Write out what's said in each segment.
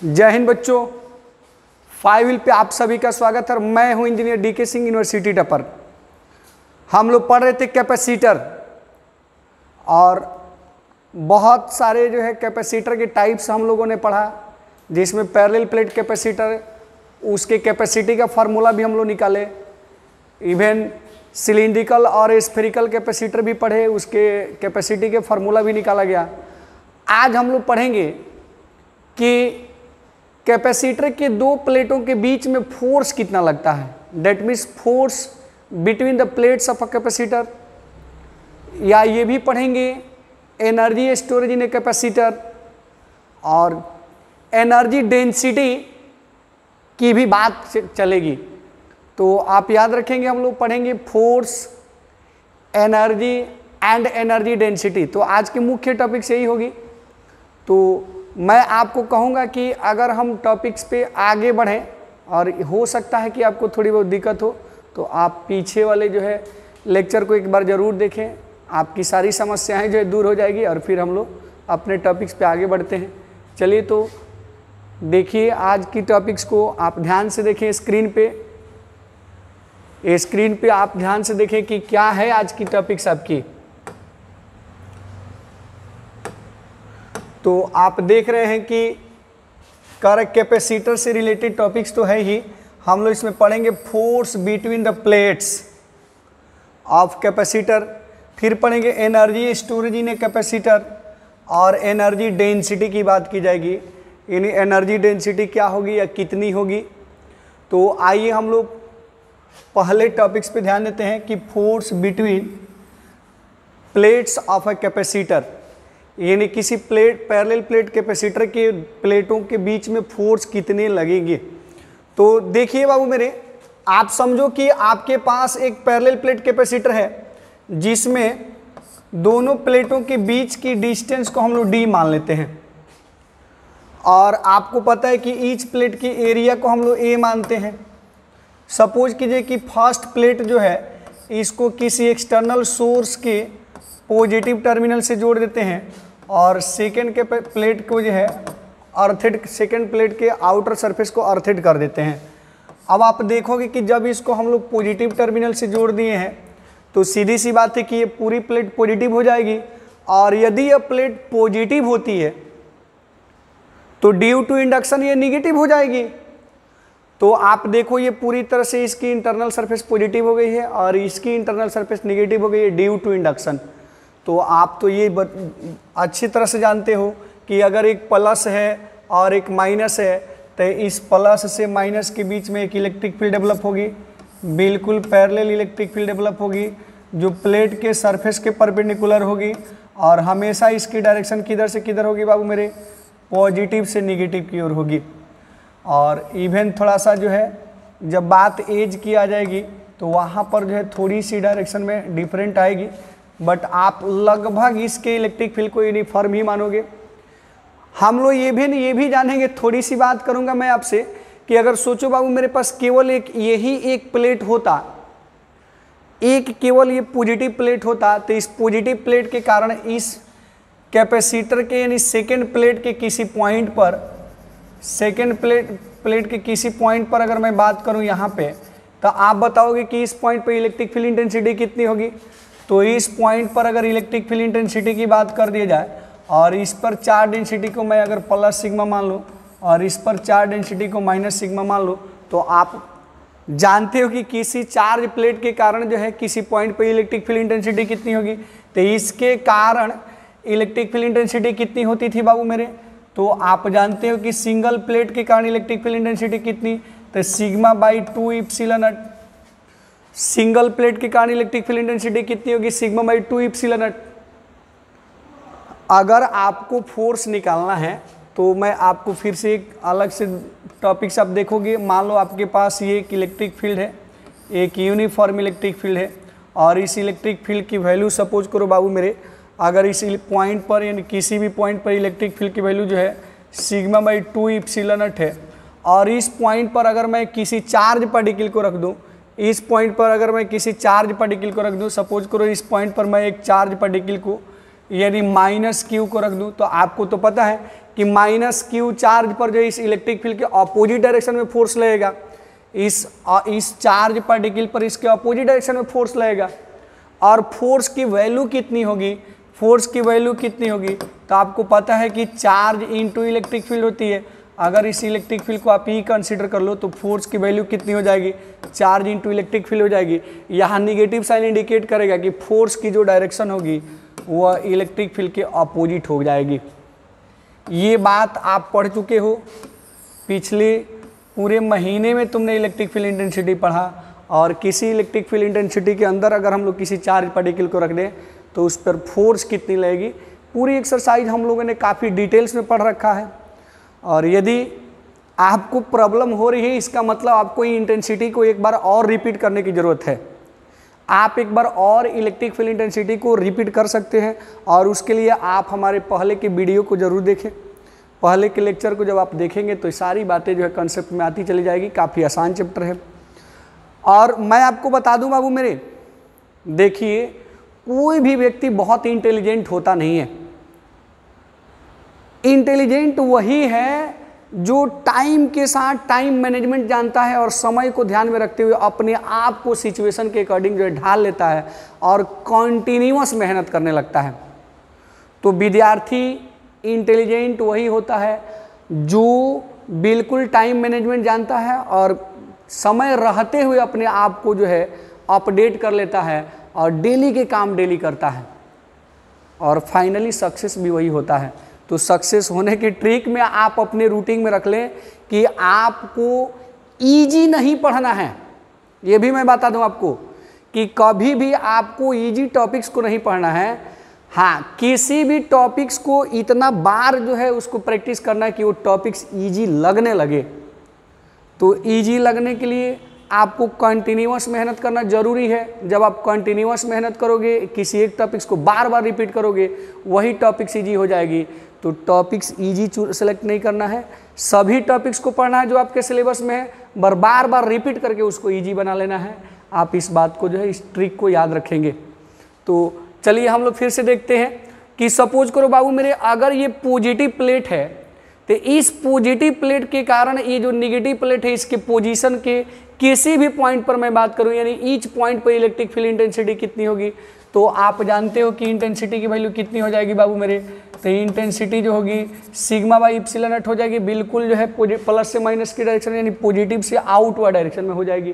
जय हिंद बच्चों, 5 व्हील पे आप सभी का स्वागत है। मैं हूं इंजीनियर डीके सिंह, यूनिवर्सिटी टपर। हम लोग पढ़ रहे थे कैपेसिटर और बहुत सारे जो है कैपेसिटर के टाइप्स हम लोगों ने पढ़ा, जिसमें पैरेलल प्लेट कैपेसिटर, उसके कैपेसिटी का फार्मूला भी हम लोग निकाले। इवन सिलिंड्रिकल और स्फेरिकल कैपेसिटर भी पढ़े, उसके कैपेसिटी के फार्मूला भी निकाला गया। आज हम लोग पढ़ेंगे कि कैपेसिटर के दो प्लेटों के बीच में फोर्स कितना लगता है, that means force between the plates of a capacitor. या ये भी पढ़ेंगे energy storage in a capacitor और एनर्जी डेंसिटी की भी बात चलेगी। तो आप याद रखेंगे, हम लोग पढ़ेंगे force, energy and energy density. तो आज के मुख्य टॉपिक्स यही होगी। तो मैं आपको कहूँगा कि अगर हम टॉपिक्स पे आगे बढ़ें, और हो सकता है कि आपको थोड़ी बहुत दिक्कत हो, तो आप पीछे वाले जो है लेक्चर को एक बार ज़रूर देखें। आपकी सारी समस्याएं जो है दूर हो जाएगी और फिर हम लोग अपने टॉपिक्स पे आगे बढ़ते हैं। चलिए तो देखिए आज की टॉपिक्स को, आप ध्यान से देखें स्क्रीन पे आप ध्यान से देखें कि क्या है आज की टॉपिक्स आपकी। तो आप देख रहे हैं कि करंट कैपेसिटर से रिलेटेड टॉपिक्स तो है ही। हम लोग इसमें पढ़ेंगे force between the plates of capacitor, फिर पढ़ेंगे energy storage in a capacitor और एनर्जी डेंसिटी की बात की जाएगी। यानी एनर्जी डेंसिटी क्या होगी या कितनी होगी। तो आइए हम लोग पहले टॉपिक्स पे ध्यान देते हैं कि force between plates of a capacitor, यानी किसी पैरेलल प्लेट कैपेसिटर के प्लेटों के बीच में फोर्स कितने लगेंगे। तो देखिए बाबू मेरे, आप समझो कि आपके पास एक पैरेलल प्लेट कैपेसिटर है जिसमें दोनों प्लेटों के बीच की डिस्टेंस को हम लोग d मान लेते हैं, और आपको पता है कि ईच प्लेट की एरिया को हम लोग a मानते हैं। सपोज कीजिए कि फर्स्ट प्लेट जो है इसको किसी एक्सटर्नल सोर्स के पॉजिटिव टर्मिनल से जोड़ देते हैं और सेकेंड के प्लेट को जो है अर्थेड, सेकेंड प्लेट के आउटर सरफेस को अर्थेड कर देते हैं। अब आप देखोगे कि जब इसको हम लोग पॉजिटिव टर्मिनल से जोड़ दिए हैं तो सीधी सी बात है कि ये पूरी प्लेट पॉजिटिव हो जाएगी, और यदि यह प्लेट पॉजिटिव होती है तो ड्यू टू इंडक्शन ये निगेटिव हो जाएगी। तो आप देखो ये पूरी तरह से इसकी इंटरनल सरफेस पॉजिटिव हो गई है और इसकी इंटरनल सरफेस निगेटिव हो गई है ड्यू टू इंडक्शन। तो आप तो ये अच्छी तरह से जानते हो कि अगर एक प्लस है और एक माइनस है तो इस प्लस से माइनस के बीच में एक इलेक्ट्रिक फील्ड डेवलप होगी, बिल्कुल पैरेलल इलेक्ट्रिक फील्ड डेवलप होगी जो प्लेट के सरफेस के परपेंडिकुलर होगी, और हमेशा इसकी डायरेक्शन किधर से किधर होगी बाबू मेरे, पॉजिटिव से निगेटिव की ओर होगी। और इवन थोड़ा सा जो है जब बात एज की आ जाएगी तो वहाँ पर जो है थोड़ी सी डायरेक्शन में डिफरेंट आएगी, बट आप लगभग इसके इलेक्ट्रिक फील्ड को यूनिफॉर्म ही मानोगे। हम लोग ये भी जानेंगे, थोड़ी सी बात करूंगा मैं आपसे कि अगर सोचो बाबू मेरे पास केवल एक प्लेट होता, केवल ये पॉजिटिव प्लेट होता, तो इस पॉजिटिव प्लेट के कारण इस कैपेसिटर के यानी सेकेंड प्लेट के किसी पॉइंट पर, सेकेंड प्लेट के किसी पॉइंट पर अगर मैं बात करूं यहाँ पे, तो आप बताओगे कि इस पॉइंट पर इलेक्ट्रिक फील्ड इंटेंसिटी कितनी होगी। तो इस पॉइंट पर अगर इलेक्ट्रिक फील्ड इंटेंसिटी की बात कर दी जाए और इस पर चार्ज डेंसिटी को मैं अगर प्लस सिग्मा मान लूँ और इस पर चार्ज डेंसिटी को माइनस सिग्मा मान लूँ, तो आप जानते हो कि किसी चार्ज प्लेट के कारण जो है किसी पॉइंट पर इलेक्ट्रिक फील्ड इंटेंसिटी कितनी होगी। तो इसके कारण इलेक्ट्रिक फील्ड इंटेंसिटी कितनी होती थी बाबू मेरे, तो आप जानते हो कि सिंगल प्लेट के कारण इलेक्ट्रिक फील्ड इंटेंसिटी कितनी, तो sigma by 2 epsilon not. Single plate के कारण इलेक्ट्रिक फील्ड इंटेंसिटी कितनी होगी, सिग्मा बाई 2 इप्सिलॉन नॉट। अगर आपको फोर्स निकालना है तो मैं आपको फिर से एक अलग से टॉपिक से आप देखोगे। मान लो आपके पास ये एक इलेक्ट्रिक फील्ड है, एक यूनिफॉर्म इलेक्ट्रिक फील्ड है, और इस इलेक्ट्रिक फील्ड की वैल्यू सपोज करो बाबू मेरे, अगर इस पॉइंट पर यानी किसी भी पॉइंट पर इलेक्ट्रिक फील्ड की वैल्यू जो है सिग्मा बाई 2 इप्सिलॉन नॉट है, और इस पॉइंट पर अगर मैं किसी चार्ज पार्टिकल को रख दूं, इस पॉइंट पर अगर मैं किसी चार्ज पार्टिकल को रख दूं, सपोज करो इस पॉइंट पर मैं एक चार्ज पार्टिकल को यानी -q को रख दूं, तो आपको तो पता है कि माइनस क्यू चार्ज पर जो इस इलेक्ट्रिक फील्ड के अपोजिट डायरेक्शन में फोर्स लगेगा, इस चार्ज पार्टिकल पर इसके अपोजिट डायरेक्शन में फोर्स लगेगा। और फोर्स की वैल्यू कितनी होगी, फोर्स की वैल्यू कितनी होगी, तो आपको पता है कि चार्ज इनटू इलेक्ट्रिक फील्ड होती है। अगर इस इलेक्ट्रिक फील्ड को आप ई कंसीडर कर लो तो फोर्स की वैल्यू कितनी हो जाएगी, चार्ज इनटू इलेक्ट्रिक फील्ड हो जाएगी। यहाँ निगेटिव साइन इंडिकेट करेगा कि फोर्स की जो डायरेक्शन होगी वह इलेक्ट्रिक फील्ड के अपोजिट हो जाएगी। ये बात आप पढ़ चुके हो, पिछले पूरे महीने में तुमने इलेक्ट्रिक फील्ड इंटेंसिटी पढ़ा। और किसी इलेक्ट्रिक फील्ड इंटेंसिटी के अंदर अगर हम लोग किसी चार्ज पार्टिकल को रख दें तो उस पर फोर्स कितनी लगेगी, पूरी एक्सरसाइज हम लोगों ने काफ़ी डिटेल्स में पढ़ रखा है। और यदि आपको प्रॉब्लम हो रही है, इसका मतलब आपको ये इंटेंसिटी को एक बार और रिपीट करने की ज़रूरत है। आप एक बार और इलेक्ट्रिक फील्ड इंटेंसिटी को रिपीट कर सकते हैं, और उसके लिए आप हमारे पहले के वीडियो को ज़रूर देखें। पहले के लेक्चर को जब आप देखेंगे तो सारी बातें जो है कंसेप्ट में आती चली जाएगी। काफ़ी आसान चैप्टर है। और मैं आपको बता दूं बाबू मेरे, देखिए कोई भी व्यक्ति बहुत इंटेलिजेंट होता नहीं है। इंटेलिजेंट वही है जो टाइम के साथ टाइम मैनेजमेंट जानता है और समय को ध्यान में रखते हुए अपने आप को सिचुएशन के अकॉर्डिंग जो है ढाल लेता है और कॉन्टिन्यूअस मेहनत करने लगता है। तो विद्यार्थी इंटेलिजेंट वही होता है जो बिल्कुल टाइम मैनेजमेंट जानता है और समय रहते हुए अपने आप को जो है अपडेट कर लेता है और डेली के काम डेली करता है, और फाइनली सक्सेस भी वही होता है। तो सक्सेस होने की ट्रिक में आप अपने रूटीन में रख लें कि आपको इजी नहीं पढ़ना है। ये भी मैं बता दूं आपको कि कभी भी आपको इजी टॉपिक्स को नहीं पढ़ना है। हाँ, किसी भी टॉपिक्स को इतना बार जो है उसको प्रैक्टिस करना है कि वो टॉपिक्स इजी लगने लगे। तो इजी लगने के लिए आपको कंटिन्यूअस मेहनत करना जरूरी है। जब आप कंटिन्यूअस मेहनत करोगे, किसी एक टॉपिक्स को बार बार रिपीट करोगे, वही टॉपिक्स इजी हो जाएगी। तो टॉपिक्स इजी सेलेक्ट नहीं करना है, सभी टॉपिक्स को पढ़ना है जो आपके सिलेबस में है, बार बार रिपीट करके उसको इजी बना लेना है। आप इस बात को जो है, इस ट्रिक को याद रखेंगे। तो चलिए हम लोग फिर से देखते हैं कि सपोज करो बाबू मेरे, अगर ये पॉजिटिव प्लेट है तो इस पॉजिटिव प्लेट के कारण ये जो नेगेटिव प्लेट है इसके पोजीशन के किसी भी पॉइंट पर मैं बात करूं, यानी ईच पॉइंट पर इलेक्ट्रिक फील्ड इंटेंसिटी कितनी होगी, तो आप जानते हो कि इंटेंसिटी की वैल्यू कितनी हो जाएगी बाबू मेरे। तो इंटेंसिटी जो होगी सिग्मा बाई इप्सिलॉन नॉट हो जाएगी, बिल्कुल जो है प्लस से माइनस की डायरेक्शन यानी पॉजिटिव से आउटवर्ड डायरेक्शन में हो जाएगी।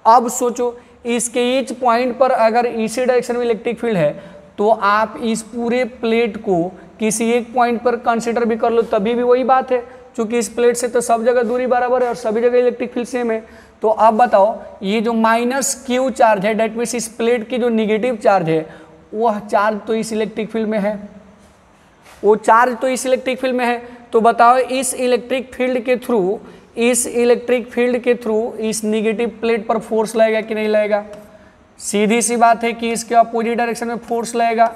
अब सोचो इसके ईच पॉइंट पर अगर इसी डायरेक्शन में इलेक्ट्रिक फील्ड है तो आप इस पूरे प्लेट को किसी एक पॉइंट पर कंसिडर भी कर लो, तभी भी वही बात है, क्योंकि इस प्लेट से तो सब जगह दूरी बराबर है और सभी जगह इलेक्ट्रिक फील्ड सेम है। तो अब बताओ ये जो माइनस क्यू चार्ज है, डेट मीन्स इस प्लेट की जो निगेटिव चार्ज है, वह चार्ज तो इस इलेक्ट्रिक फील्ड में है, वो चार्ज तो इस इलेक्ट्रिक फील्ड में है। तो बताओ इस इलेक्ट्रिक फील्ड के थ्रू इस निगेटिव प्लेट पर फोर्स लगेगा कि नहीं लगेगा। सीधी सी बात है कि इसके अपोजिट डायरेक्शन में फोर्स लगेगा,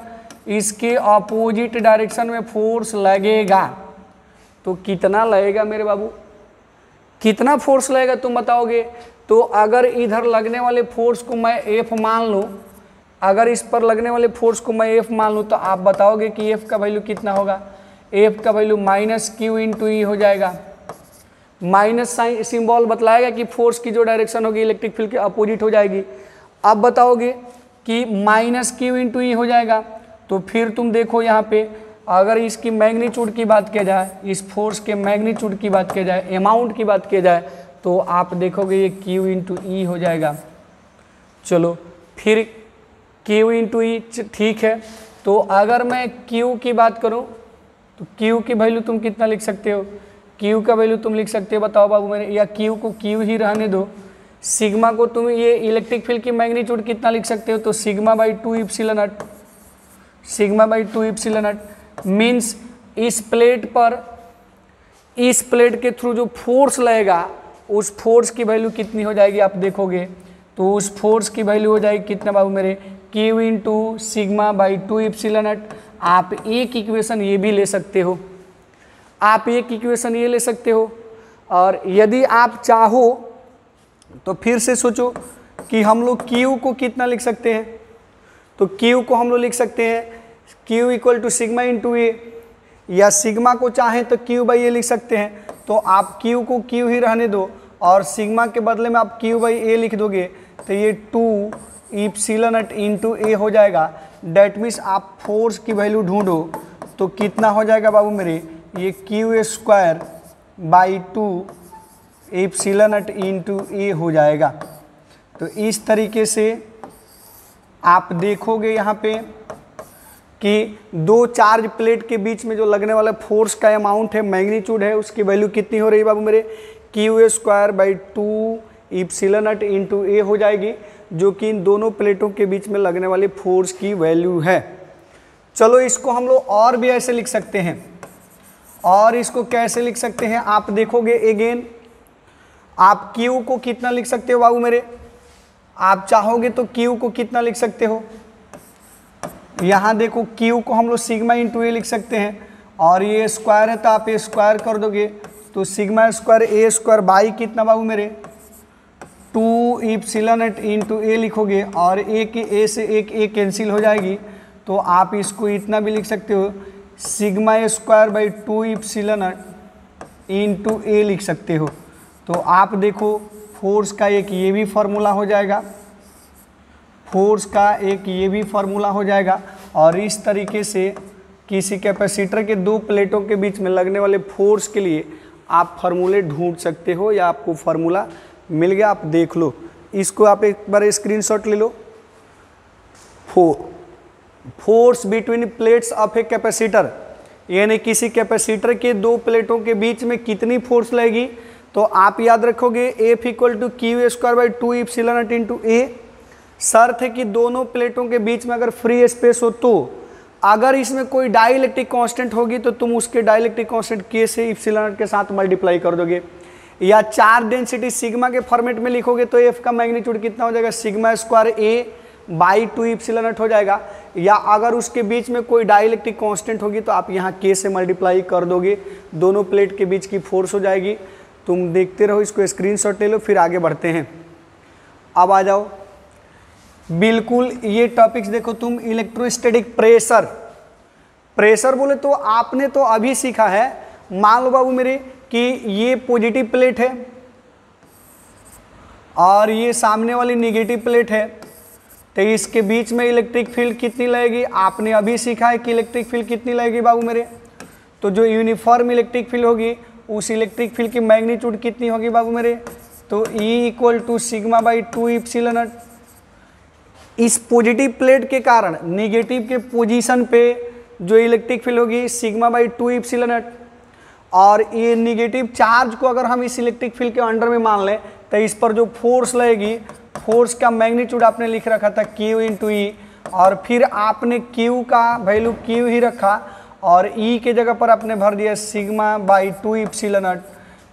इसके अपोजिट डायरेक्शन में फोर्स लगेगा। तो कितना लगेगा मेरे बाबू, कितना फोर्स लगेगा तुम बताओगे। तो अगर इधर लगने वाले फोर्स को मैं एफ मान लूँ, अगर इस पर लगने वाले फोर्स को मैं एफ मान लूँ, तो आप बताओगे कि एफ का वैल्यू कितना होगा। एफ का वैल्यू माइनस क्यू इंटू ई हो जाएगा। माइनस साइन सिंबल बतलाएगा कि फोर्स की जो डायरेक्शन होगी इलेक्ट्रिक फील्ड के अपोजिट हो जाएगी। अब बताओगे कि माइनस क्यू इंटू ई हो जाएगा। तो फिर तुम देखो यहाँ पे, अगर इसकी मैग्नीट्यूड की बात किया जाए, इस फोर्स के मैग्नीट्यूड की बात किया जाए, अमाउंट की बात किया जाए, तो आप देखोगे ये क्यू इंटू ई हो जाएगा। चलो फिर क्यू इंटू ई ठीक है। तो अगर मैं क्यू की बात करूं तो क्यू की वैल्यू तुम कितना लिख सकते हो, क्यू का वैल्यू तुम लिख सकते हो, बताओ बाबू मेरे, या क्यू को क्यू ही रहने दो। सिग्मा को तुम ये इलेक्ट्रिक फील्ड की मैग्नीट्यूड कितना लिख सकते हो, तो sigma by 2 epsilon not, sigma by 2 epsilon not means इस प्लेट पर, इस प्लेट के थ्रू जो फोर्स लगेगा उस फोर्स की वैल्यू कितनी हो जाएगी आप देखोगे। तो उस फोर्स की वैल्यू हो जाएगी कितना बाबू मेरे, Q into sigma by 2 epsilon not. आप एक इक्वेशन ये भी ले सकते हो, आप एक इक्वेशन ये ले सकते हो। और यदि आप चाहो तो फिर से सोचो कि हम लोग Q को कितना लिख सकते हैं। तो Q को हम लोग लिख सकते हैं Q equal to sigma into A. या सिग्मा को चाहें तो क्यू बाई ए लिख सकते हैं, तो आप क्यू को क्यू ही रहने दो और सिग्मा के बदले में आप क्यू बाई ए लिख दोगे तो ये 2 इप्सिलॉन नॉट इंटू ए हो जाएगा। डैट मीन्स आप फोर्स की वैल्यू ढूंढो तो कितना हो जाएगा बाबू मेरे, ये Q square by 2 epsilon not into A हो जाएगा। तो इस तरीके से आप देखोगे यहाँ पे कि दो चार्ज प्लेट के बीच में जो लगने वाला फोर्स का अमाउंट है, मैग्नीट्यूड है, उसकी वैल्यू कितनी हो रही है बाबू मेरे, Q square by 2 epsilon not into A हो जाएगी, जो कि इन दोनों प्लेटों के बीच में लगने वाली फोर्स की वैल्यू है। चलो इसको हम लोग और भी ऐसे लिख सकते हैं, और इसको कैसे लिख सकते हैं आप देखोगे। अगेन आप Q को कितना लिख सकते हो बाबू मेरे, आप चाहोगे तो Q को कितना लिख सकते हो, यहाँ देखो Q को हम लोग सिग्मा इंटू ए लिख सकते हैं, और ये स्क्वायर है तो आप ये स्क्वायर कर दोगे तो sigma square A square by कितना बाबू मेरे 2 इप्सिलॉन नॉट इंटू ए लिखोगे, और ए की ए से एक ए कैंसिल हो जाएगी, तो आप इसको इतना भी लिख सकते हो sigma square by 2 epsilon not into A लिख सकते हो। तो आप देखो फोर्स का एक ये भी फार्मूला हो जाएगा, फोर्स का एक ये भी फार्मूला हो जाएगा, और इस तरीके से किसी कैपेसिटर के दो प्लेटों के बीच में लगने वाले फोर्स के लिए आप फार्मूले ढूंढ सकते हो, या आपको फार्मूला मिल गया, आप देख लो इसको, आप एक बार स्क्रीनशॉट ले लो। Force between plates of a capacitor, यानी किसी कैपेसिटर के दो प्लेटों के बीच में कितनी फोर्स लगेगी, तो आप याद रखोगे F equal to Q square by 2 epsilon not into A. शर्त है कि दोनों प्लेटों के बीच में अगर फ्री स्पेस हो, तो अगर इसमें कोई डाइलेक्ट्रिक कांस्टेंट होगी तो तुम उसके डाइलेक्ट्रिक कांस्टेंट के से इप्सिलॉन नॉट के साथ मल्टीप्लाई कर दोगे, या चार्ज डेंसिटी सिग्मा के फॉर्मेट में लिखोगे तो F का मैग्नीट्यूड कितना हो जाएगा, sigma square A by 2 epsilon not हो जाएगा, या अगर उसके बीच में कोई डाइलेक्ट्रिक कांस्टेंट होगी तो आप यहाँ के से मल्टीप्लाई कर दोगे, दोनों प्लेट के बीच की फोर्स हो जाएगी। तुम देखते रहो, इसको स्क्रीनशॉट ले लो, फिर आगे बढ़ते हैं। अब आ जाओ, बिल्कुल ये टॉपिक्स देखो तुम, इलेक्ट्रोस्टैटिक प्रेशर। प्रेशर बोले तो आपने तो अभी सीखा है, मान लो बाबू मेरे कि ये पॉजिटिव प्लेट है और ये सामने वाली नेगेटिव प्लेट है, तो इसके बीच में इलेक्ट्रिक फील्ड कितनी लगेगी, आपने अभी सीखा है कि इलेक्ट्रिक फील्ड कितनी लगेगी बाबू मेरे, तो जो यूनिफॉर्म इलेक्ट्रिक फील्ड होगी उस इलेक्ट्रिक फील्ड की मैग्नीट्यूड कितनी होगी बाबू मेरे, तो E equal to sigma by 2 epsilon not. इस पॉजिटिव प्लेट के कारण नेगेटिव के पोजीशन पे जो इलेक्ट्रिक फील्ड होगी सिग्मा बाई 2 इप्सिलॉन नॉट, और ये नेगेटिव चार्ज को अगर हम इस इलेक्ट्रिक फील्ड के अंडर में मान लें तो इस पर जो फोर्स लगेगी, फोर्स का मैग्नीट्यूड आपने लिख रखा था Q इंटू ई, और फिर आपने Q का वैल्यू Q ही रखा और E के जगह पर आपने भर दिया सिग्मा बाई 2 इप्सिलॉन नॉट।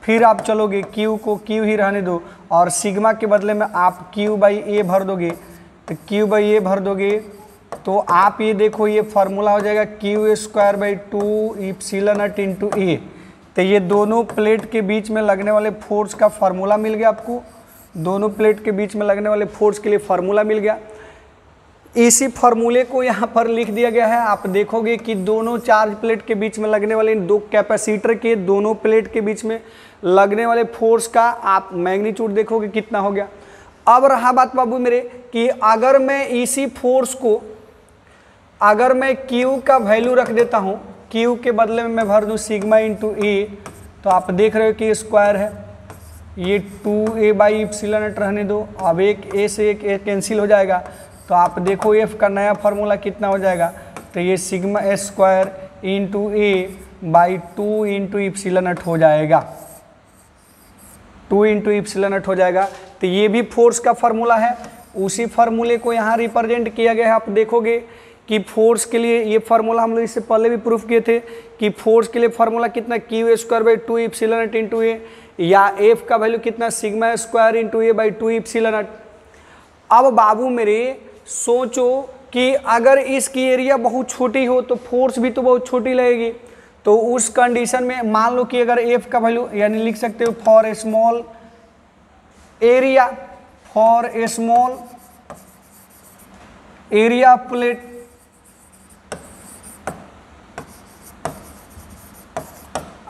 फिर आप चलोगे Q को Q ही रहने दो और सिग्मा के बदले में आप Q बाई ए भर दोगे, तो Q बाई ए भर दोगे तो आप ये देखो ये फार्मूला हो जाएगा Q square by 2 epsilon not into A. तो ये दोनों प्लेट के बीच में लगने वाले फोर्स का फार्मूला मिल गया आपको, दोनों प्लेट के बीच में लगने वाले फोर्स के लिए फार्मूला मिल गया। इसी फार्मूले को यहाँ पर लिख दिया गया है। आप देखोगे कि दोनों चार्ज प्लेट के बीच में लगने वाले इन दो कैपेसिटर के दोनों प्लेट के बीच में लगने वाले फोर्स का आप मैग्नीट्यूड देखोगे कितना हो गया। अब रहा बात बाबू मेरे कि अगर मैं इसी फोर्स को अगर मैं Q का वैल्यू रख देता हूँ, Q के बदले में मैं भर दूँ सिग्मा इंटू ए, तो आप देख रहे हो कि स्क्वायर है, ये 2a बाई इप्सिलॉन नॉट रहने दो, अब एक a से एक a कैंसिल हो जाएगा, तो आप देखो F का नया फार्मूला कितना हो जाएगा, तो ये sigma S square into A by 2 into epsilon not हो जाएगा, 2 इंटू इप्सिलॉन नॉट हो जाएगा। तो ये भी फोर्स का फार्मूला है, उसी फार्मूले को यहाँ रिप्रेजेंट किया गया है। आप देखोगे कि फोर्स के लिए ये फार्मूला हम लोग इससे पहले भी प्रूफ किए थे कि फोर्स के लिए फार्मूला कितना Q square by 2 epsilon not into A, या F का वैल्यू कितना sigma square into A by 2 epsilon not. अब बाबू मेरे सोचो कि अगर इसकी एरिया बहुत छोटी हो तो फोर्स भी तो बहुत छोटी लगेगी, तो उस कंडीशन में मान लो कि अगर F का वैल्यू यानी लिख सकते हो for a small area, for a small area plate,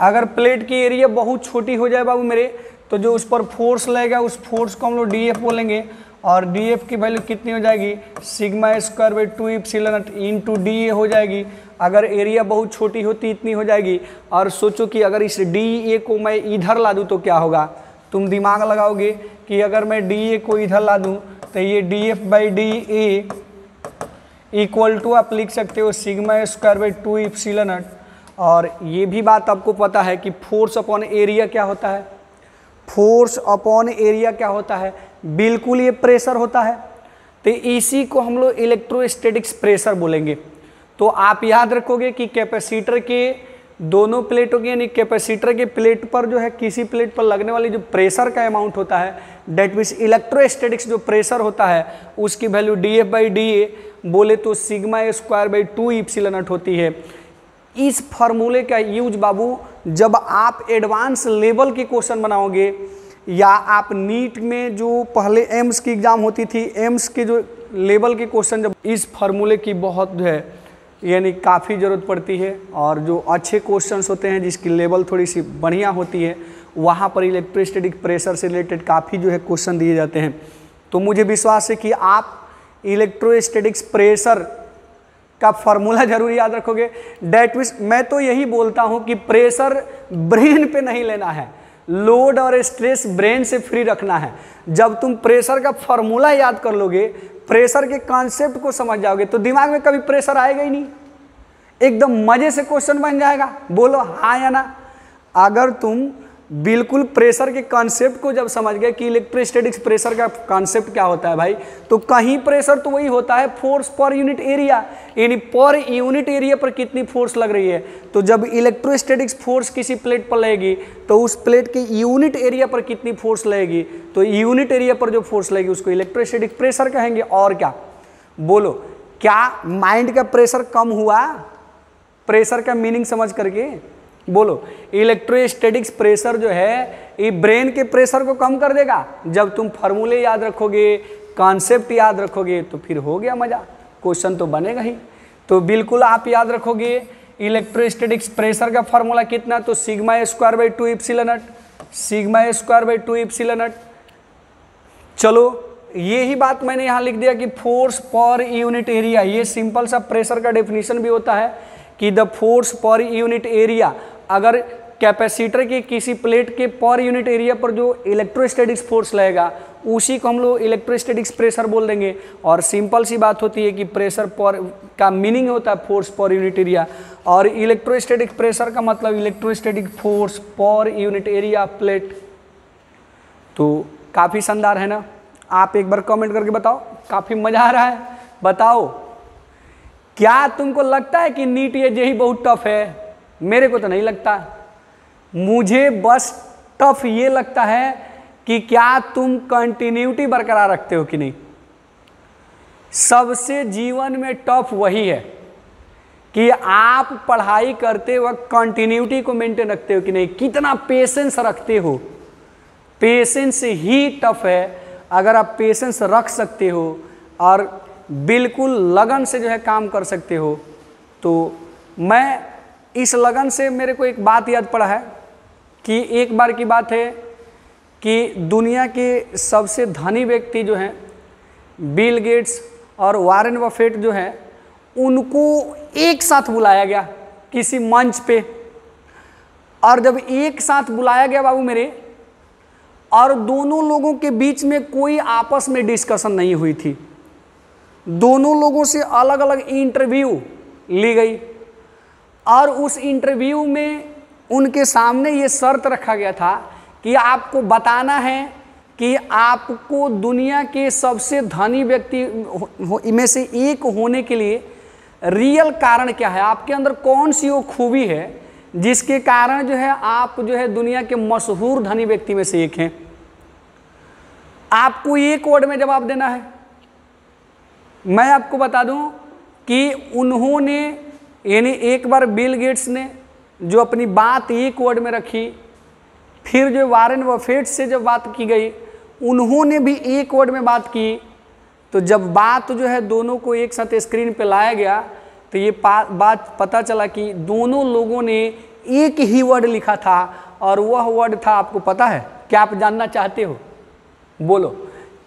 अगर प्लेट की एरिया बहुत छोटी हो जाए बाबू मेरे, तो जो उस पर फोर्स लगेगा उस फोर्स को हम लोग DF बोलेंगे, और DF की वैल्यू कितनी हो जाएगी, sigma square by 2 epsilon not into DA हो जाएगी। अगर एरिया बहुत छोटी होती इतनी हो जाएगी। और सोचो कि अगर इस DA को मैं इधर ला दूँ तो क्या होगा, तुम दिमाग लगाओगे कि अगर मैं DA को इधर ला दूँ तो ये DF by DA equal to आप लिख सकते हो sigma square by 2 epsilon not. और ये भी बात आपको पता है कि फोर्स अपॉन एरिया क्या होता है, फोर्स अपॉन एरिया क्या होता है, बिल्कुल ये प्रेशर होता है। तो इसी को हम लोग इलेक्ट्रोस्टैटिक्स प्रेशर बोलेंगे। तो आप याद रखोगे कि कैपेसिटर के दोनों प्लेटों के, यानी कैपेसिटर के प्लेट पर जो है किसी प्लेट पर लगने वाली जो प्रेशर का अमाउंट होता है, डेट मीन्स इलेक्ट्रोस्टैटिक्स जो प्रेशर होता है उसकी वैल्यू DF बाई DA बोले तो sigma square by 2 epsilon not होती है। इस फार्मूले का यूज बाबू जब आप एडवांस लेवल के क्वेश्चन बनाओगे, या आप नीट में जो पहले एम्स की एग्ज़ाम होती थी, एम्स के जो लेवल के क्वेश्चन, जब इस फार्मूले की बहुत जो है यानी काफ़ी ज़रूरत पड़ती है। और जो अच्छे क्वेश्चंस होते हैं जिसकी लेवल थोड़ी सी बढ़िया होती है, वहाँ पर इलेक्ट्रोस्टैटिक प्रेशर से रिलेटेड काफ़ी जो है क्वेश्चन दिए जाते हैं। तो मुझे विश्वास है कि आप इलेक्ट्रोस्टैटिक्स प्रेशर का फार्मूला जरूर याद रखोगे। डेट मीन्स मैं तो यही बोलता हूँ कि प्रेशर ब्रेन पे नहीं लेना है, लोड और स्ट्रेस ब्रेन से फ्री रखना है। जब तुम प्रेशर का फार्मूला याद कर लोगे, प्रेशर के कॉन्सेप्ट को समझ जाओगे, तो दिमाग में कभी प्रेशर आएगा ही नहीं, एकदम मजे से क्वेश्चन बन जाएगा। बोलो हाँ या ना। अगर तुम बिल्कुल प्रेशर के कॉन्सेप्ट को जब समझ गए कि इलेक्ट्रोस्टैटिक्स प्रेशर का कॉन्सेप्ट क्या होता है भाई, तो कहीं प्रेशर तो वही होता है फोर्स पर यूनिट एरिया, यानी पर यूनिट एरिया पर कितनी फोर्स लग रही है। तो जब इलेक्ट्रोस्टैटिक्स फोर्स किसी प्लेट पर लगेगी तो उस प्लेट के यूनिट एरिया पर कितनी फोर्स लगेगी, तो यूनिट एरिया पर जो फोर्स लगेगी उसको इलेक्ट्रोस्टैटिक प्रेशर कहेंगे। और क्या बोलो, क्या माइंड का प्रेशर कम हुआ प्रेशर का मीनिंग समझ करके? बोलो इलेक्ट्रोस्टैटिक्स प्रेशर जो है ये ब्रेन के प्रेशर को कम कर देगा। जब तुम फार्मूले याद रखोगे, कॉन्सेप्ट याद रखोगे, तो फिर हो गया मजा, क्वेश्चन तो बनेगा ही। तो बिल्कुल आप याद रखोगे इलेक्ट्रोस्टैटिक्स प्रेशर का फार्मूला कितना, तो sigma square by 2 epsilon not, sigma square by 2 epsilon not. चलो यही बात मैंने यहाँ लिख दिया कि फोर्स पर यूनिट एरिया, ये सिंपल सा प्रेशर का डेफिनेशन भी होता है कि the force per unit area. अगर कैपेसिटर के किसी प्लेट के पर यूनिट एरिया पर जो इलेक्ट्रोस्टैटिक्स फोर्स लगेगा उसी को हम लोग इलेक्ट्रोस्टैटिक्स प्रेशर बोल देंगे। और सिंपल सी बात होती है कि प्रेशर पर का मीनिंग होता है फोर्स पर यूनिट एरिया, और इलेक्ट्रोस्टैटिक प्रेशर का मतलब electrostatic force per unit area plate. तो काफ़ी शानदार है ना। आप एक बार कमेंट करके बताओ, काफ़ी मज़ा आ रहा है। बताओ क्या तुमको लगता है कि नीट या जेईई बहुत टफ है? मेरे को तो नहीं लगता। मुझे बस टफ ये लगता है कि क्या तुम कंटिन्यूटी बरकरार रखते हो कि नहीं। सबसे जीवन में टफ वही है कि आप पढ़ाई करते वक्त कंटिन्यूटी को मेंटेन रखते हो कि नहीं, कितना पेशेंस रखते हो। पेशेंस ही टफ है। अगर आप पेशेंस रख सकते हो और बिल्कुल लगन से जो है काम कर सकते हो, तो मैं इस लगन से, मेरे को एक बात याद पड़ा है कि एक बार की बात है कि दुनिया के सबसे धनी व्यक्ति जो हैं बिल गेट्स और वॉरेन बफेट जो हैं, उनको एक साथ बुलाया गया किसी मंच पे। और जब एक साथ बुलाया गया बाबू मेरे, और दोनों लोगों के बीच में कोई आपस में डिस्कशन नहीं हुई थी, दोनों लोगों से अलग अलग इंटरव्यू ली गई। और उस इंटरव्यू में उनके सामने ये शर्त रखा गया था कि आपको बताना है कि आपको दुनिया के सबसे धनी व्यक्ति में से एक होने के लिए रियल कारण क्या है, आपके अंदर कौन सी वो खूबी है जिसके कारण जो है आप जो है दुनिया के मशहूर धनी व्यक्ति में से एक हैं। आपको एक वर्ड में जवाब देना है। मैं आपको बता दूं कि उन्होंने, यानी एक बार बिल गेट्स ने जो अपनी बात एक वर्ड में रखी, फिर जो वॉरेन बफेट से जब बात की गई उन्होंने भी एक वर्ड में बात की। तो जब बात जो है दोनों को एक साथ स्क्रीन पे लाया गया तो ये बात पता चला कि दोनों लोगों ने एक ही वर्ड लिखा था और वह वर्ड था, आपको पता है क्या? आप जानना चाहते हो? बोलो।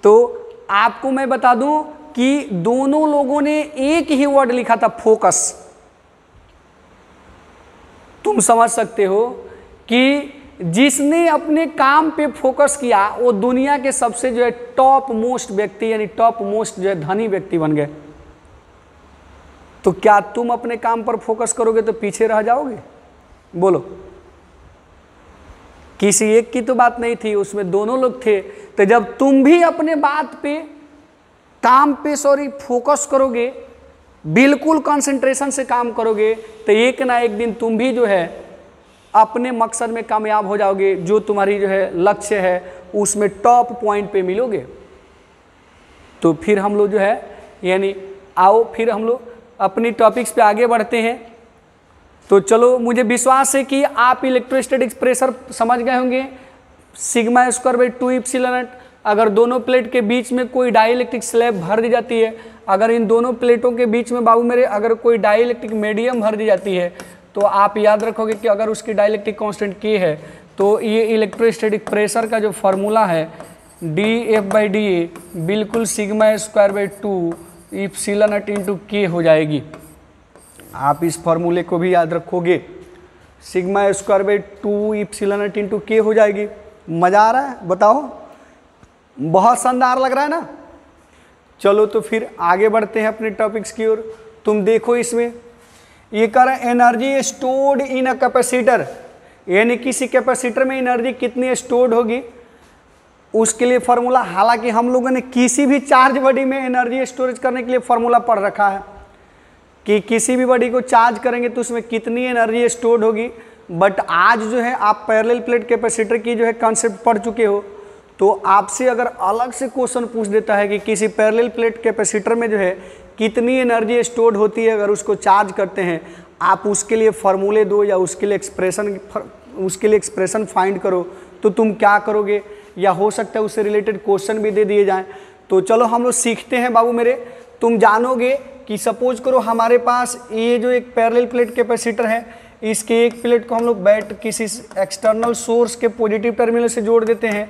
तो आपको मैं बता दूं कि दोनों लोगों ने एक ही वर्ड लिखा था, फोकस। तुम समझ सकते हो कि जिसने अपने काम पे फोकस किया वो दुनिया के सबसे जो है टॉप मोस्ट व्यक्ति, यानी टॉप मोस्ट जो है धनी व्यक्ति बन गए। तो क्या तुम अपने काम पर फोकस करोगे तो पीछे रह जाओगे? बोलो। किसी एक की तो बात नहीं थी, उसमें दोनों लोग थे। तो जब तुम भी अपने बात पे, काम पे फोकस करोगे, बिल्कुल कंसंट्रेशन से काम करोगे, तो एक ना एक दिन तुम भी जो है अपने मकसद में कामयाब हो जाओगे। जो तुम्हारी जो है लक्ष्य है उसमें टॉप पॉइंट पे मिलोगे। तो फिर हम लोग जो है, यानी आओ फिर हम लोग अपनी टॉपिक्स पे आगे बढ़ते हैं। तो चलो, मुझे विश्वास है कि आप इलेक्ट्रोस्टैटिक्स प्रेशर समझ गए होंगे। Sigma square by 2 epsilon not. अगर दोनों प्लेट के बीच में कोई डाइलेक्ट्रिक स्लैब भर दी जाती है, अगर इन दोनों प्लेटों के बीच में बाबू मेरे अगर कोई डाइलेक्ट्रिक मीडियम भर दी जाती है, तो आप याद रखोगे कि अगर उसकी डाइलेक्ट्रिक कांस्टेंट K है, तो ये इलेक्ट्रोस्टैटिक प्रेशर का जो फार्मूला है dF/dA बिल्कुल sigma square by 2 epsilon not into K हो जाएगी। आप इस फार्मूले को भी याद रखोगे, sigma square by 2 epsilon not into K हो जाएगी। मज़ा आ रहा है? बताओ, बहुत शानदार लग रहा है ना? चलो तो फिर आगे बढ़ते हैं अपने टॉपिक्स की ओर। तुम देखो, इसमें ये कह रहा है energy stored in a capacitor, यानी किसी कैपेसिटर में एनर्जी कितनी स्टोर्ड होगी उसके लिए फार्मूला। हालांकि हम लोगों ने किसी भी चार्ज बॉडी में एनर्जी स्टोरेज करने के लिए फार्मूला पढ़ रखा है कि किसी भी बॉडी को चार्ज करेंगे तो उसमें कितनी एनर्जी स्टोर्ड होगी, बट आज जो है आप पैरेलल प्लेट कैपेसिटर की जो है कॉन्सेप्ट पढ़ चुके हो। तो आपसे अगर अलग से क्वेश्चन पूछ देता है कि किसी पैरेलल प्लेट कैपेसिटर में जो है कितनी एनर्जी स्टोर्ड होती है अगर उसको चार्ज करते हैं, आप उसके लिए फार्मूले दो या उसके लिए एक्सप्रेशन फाइंड करो, तो तुम क्या करोगे? या हो सकता है उससे रिलेटेड क्वेश्चन भी दे दिए जाएं। तो चलो हम लोग सीखते हैं बाबू मेरे। तुम जानोगे कि सपोज करो हमारे पास ये जो एक पैरेलल प्लेट कैपेसिटर है, इसके एक प्लेट को हम लोग किसी एक्सटर्नल सोर्स के पॉजिटिव टर्मिनल से जोड़ देते हैं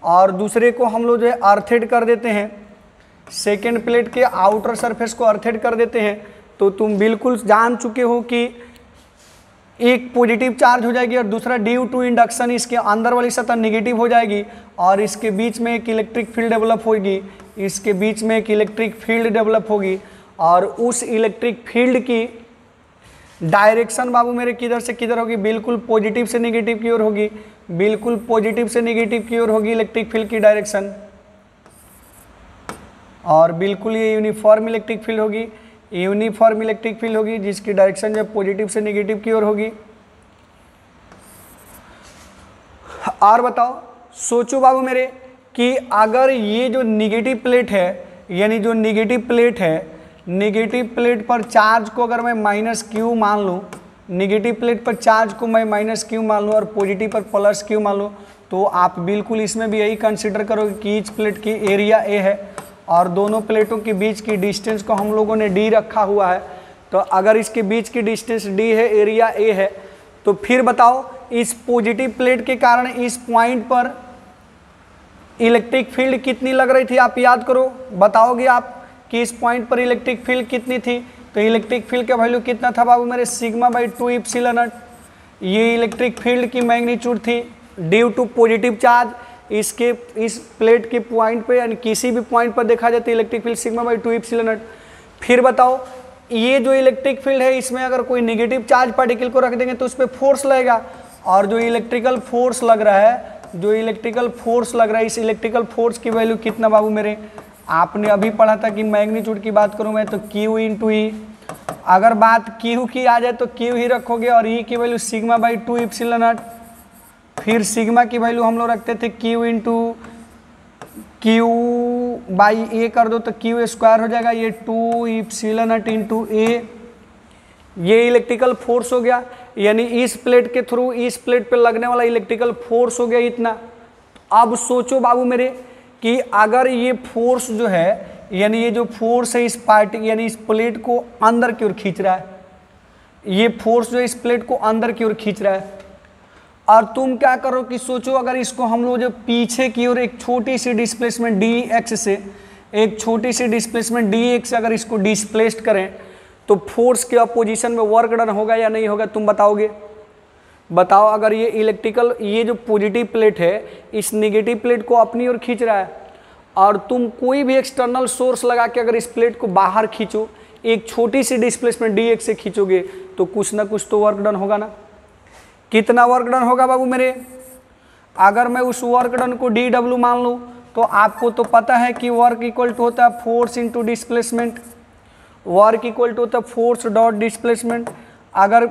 और दूसरे को हम लोग जो है अर्थेड कर देते हैं, सेकेंड प्लेट के आउटर सरफेस को अर्थेड कर देते हैं। तो तुम बिल्कुल जान चुके हो कि एक पॉजिटिव चार्ज हो जाएगी और दूसरा ड्यू टू इंडक्शन इसके अंदर वाली सतह निगेटिव हो जाएगी और इसके बीच में एक इलेक्ट्रिक फील्ड डेवलप होगी, इसके बीच में एक इलेक्ट्रिक फील्ड डेवलप होगी और उस इलेक्ट्रिक फील्ड की डायरेक्शन बाबू मेरे किधर से किधर होगी? बिल्कुल पॉजिटिव से नेगेटिव की ओर होगी, बिल्कुल पॉजिटिव से नेगेटिव की ओर होगी इलेक्ट्रिक फील्ड की डायरेक्शन। और बिल्कुल ये यूनिफॉर्म इलेक्ट्रिक फील्ड होगी, यूनिफॉर्म इलेक्ट्रिक फील्ड होगी जिसकी डायरेक्शन जो पॉजिटिव से नेगेटिव की ओर होगी। और बताओ, सोचो बाबू मेरे कि अगर ये जो निगेटिव प्लेट है, यानी जो निगेटिव प्लेट है, निगेटिव प्लेट पर चार्ज को अगर मैं -Q मान लूँ, निगेटिव प्लेट पर चार्ज को मैं -Q मान लूँ और पॉजिटिव पर +Q मान लूँ, तो आप बिल्कुल इसमें भी यही कंसिडर करोगे कि ईच प्लेट की एरिया A है और दोनों प्लेटों के बीच की डिस्टेंस को हम लोगों ने D रखा हुआ है। तो अगर इसके बीच की डिस्टेंस D है, एरिया A है, तो फिर बताओ इस पॉजिटिव प्लेट के कारण इस पॉइंट पर इलेक्ट्रिक फील्ड कितनी लग रही थी? आप याद करो, बताओगे आप कि इस पॉइंट पर इलेक्ट्रिक फील्ड कितनी थी? तो इलेक्ट्रिक फील्ड का वैल्यू कितना था बाबू मेरे? Sigma by 2 epsilon not. ये इलेक्ट्रिक फील्ड की मैग्नीट्यूड थी ड्यू टू पॉजिटिव चार्ज। इसके इस प्लेट के पॉइंट पे यानी किसी भी पॉइंट पर देखा जाता है electric field sigma by 2 epsilon not. फिर बताओ, ये जो इलेक्ट्रिक फील्ड है इसमें अगर कोई नेगेटिव चार्ज पार्टिकल को रख देंगे तो उस पर फोर्स लगेगा, और जो इलेक्ट्रिकल फोर्स लग रहा है, जो इलेक्ट्रिकल फोर्स लग रहा है, इस इलेक्ट्रिकल फोर्स की वैल्यू कितना बाबू मेरे? आपने अभी पढ़ा था कि मैग्नीट्यूड की बात करूं मैं तो Q इंटू ई। अगर बात Q की आ जाए तो Q ही रखोगे और E की value sigma by 2 epsilon not. फिर सिग्मा की वैल्यू हम लोग रखते थे Q into Q by A कर दो तो Q स्क्वायर हो जाएगा, ये 2 एप्सिलॉन नॉट इंटू A। ये इलेक्ट्रिकल फोर्स हो गया, यानी इस प्लेट के थ्रू इस प्लेट पे लगने वाला इलेक्ट्रिकल फोर्स हो गया इतना। अब सोचो बाबू मेरे कि अगर ये फोर्स जो है, यानी ये जो फोर्स है इस पार्टी यानी इस प्लेट को अंदर की ओर खींच रहा है, ये फोर्स जो इस प्लेट को अंदर की ओर खींच रहा है। और तुम क्या करो कि सोचो अगर इसको हम लोग जो पीछे की ओर एक छोटी सी डिस्प्लेसमेंट डी एक्स से, एक छोटी सी डिस्प्लेसमेंट डी एक्स से अगर इसको डिस्प्लेस्ड करें तो फोर्स के अपोजिशन में वर्क डन होगा या नहीं होगा, तुम बताओगे? बताओ। अगर ये इलेक्ट्रिकल, ये जो पॉजिटिव प्लेट है इस नेगेटिव प्लेट को अपनी ओर खींच रहा है और तुम कोई भी एक्सटर्नल सोर्स लगा के अगर इस प्लेट को बाहर खींचो, एक छोटी सी डिस्प्लेसमेंट डी एक्स से खींचोगे तो कुछ ना कुछ तो वर्क डन होगा ना। कितना वर्क डन होगा बाबू मेरे? अगर मैं उस वर्क डन को डी डब्ल्यू मान लूँ तो आपको तो पता है कि वर्क इक्वल टू होता है force into displacement. Work equal to होता है फोर्स डॉट डिस्प्लेसमेंट। अगर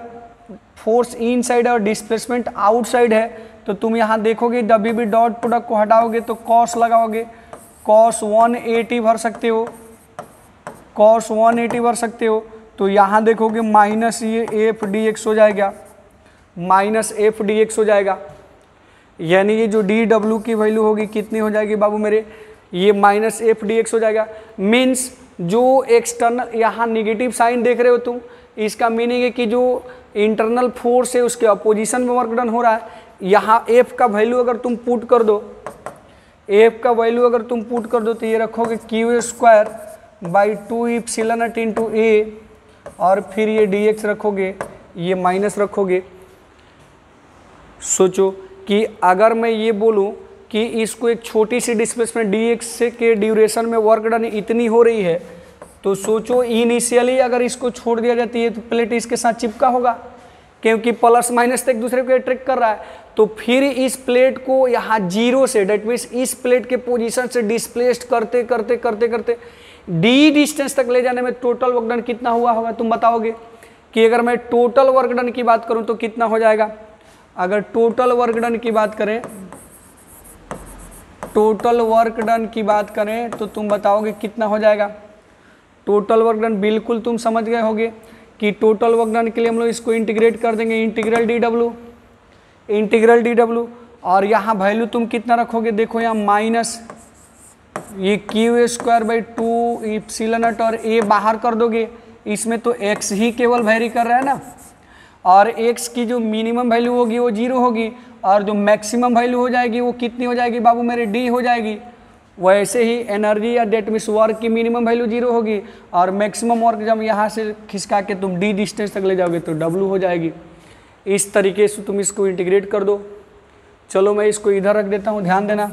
फोर्स इन साइड और डिस्प्लेसमेंट आउटसाइड है तो तुम यहाँ देखोगे डब्ल्यू बी डॉट प्रोडक्ट को हटाओगे तो कॉस लगाओगे, कॉस 180 भर सकते हो, कॉस 180 भर सकते हो। तो यहाँ देखोगे माइनस ये एफ डी एक्स हो जाएगा, माइनस एफ डी एक्स हो जाएगा। यानी ये जो डी डब्ल्यू की वैल्यू होगी कितनी हो जाएगी बाबू मेरे? ये माइनस एफ डी एक्स हो जाएगा। मीन्स जो एक्सटर्नल यहाँ निगेटिव साइन देख रहे हो तुम, इसका मीनिंग है कि जो इंटरनल फोर्स है उसके अपोजिशन में वर्क डन हो रहा है। यहाँ एफ का वैल्यू अगर तुम पुट कर दो, एफ का वैल्यू अगर तुम पुट कर दो तो ये रखोगे Q square by 2 epsilon not into A, और फिर ये डी एक्स रखोगे, ये माइनस रखोगे। सोचो कि अगर मैं ये बोलूँ कि इसको एक छोटी सी डिस्प्लेसमेंट डी एक्स के ड्यूरेशन में वर्क डन इतनी हो रही है, तो सोचो इनिशियली अगर इसको छोड़ दिया जाती है तो प्लेट इसके साथ चिपका होगा, क्योंकि प्लस माइनस एक दूसरे को अट्रैक्ट कर रहा है। तो फिर इस प्लेट को यहाँ जीरो से, डेट मीन्स इस प्लेट के पोजीशन से डिस्प्लेस्ड करते करते करते करते डी डिस्टेंस तक ले जाने में टोटल वर्क डन कितना हुआ होगा, तुम बताओगे? कि अगर मैं टोटल वर्क डन की बात करूँ तो कितना हो जाएगा? अगर टोटल वर्क डन की बात करें, टोटल वर्क डन की बात करें तो तुम बताओगे कितना हो जाएगा? टोटल वर्क डन बिल्कुल तुम समझ गए होगे कि टोटल वर्क डन के लिए हम लोग इसको इंटीग्रेट कर देंगे, integral D W, integral D W. और यहाँ वैल्यू तुम कितना रखोगे? देखो यहाँ माइनस ये Q square by 2 epsilon not और ए बाहर कर दोगे, इसमें तो एक्स ही केवल वेरी कर रहा है ना, और एक्स की जो मिनिमम वैल्यू होगी वो 0 होगी और जो मैक्सिमम वैल्यू हो जाएगी वो कितनी हो जाएगी बाबू मेरे? डी हो जाएगी। वैसे ही एनर्जी या डेट मीन्स वर्क की मिनिमम वैल्यू 0 होगी और मैक्सिमम वर्क जब यहाँ से खिसका के तुम डी डिस्टेंस तक ले जाओगे तो डब्ल्यू हो जाएगी। इस तरीके से तुम इसको इंटीग्रेट कर दो। चलो मैं इसको इधर रख देता हूँ, ध्यान देना।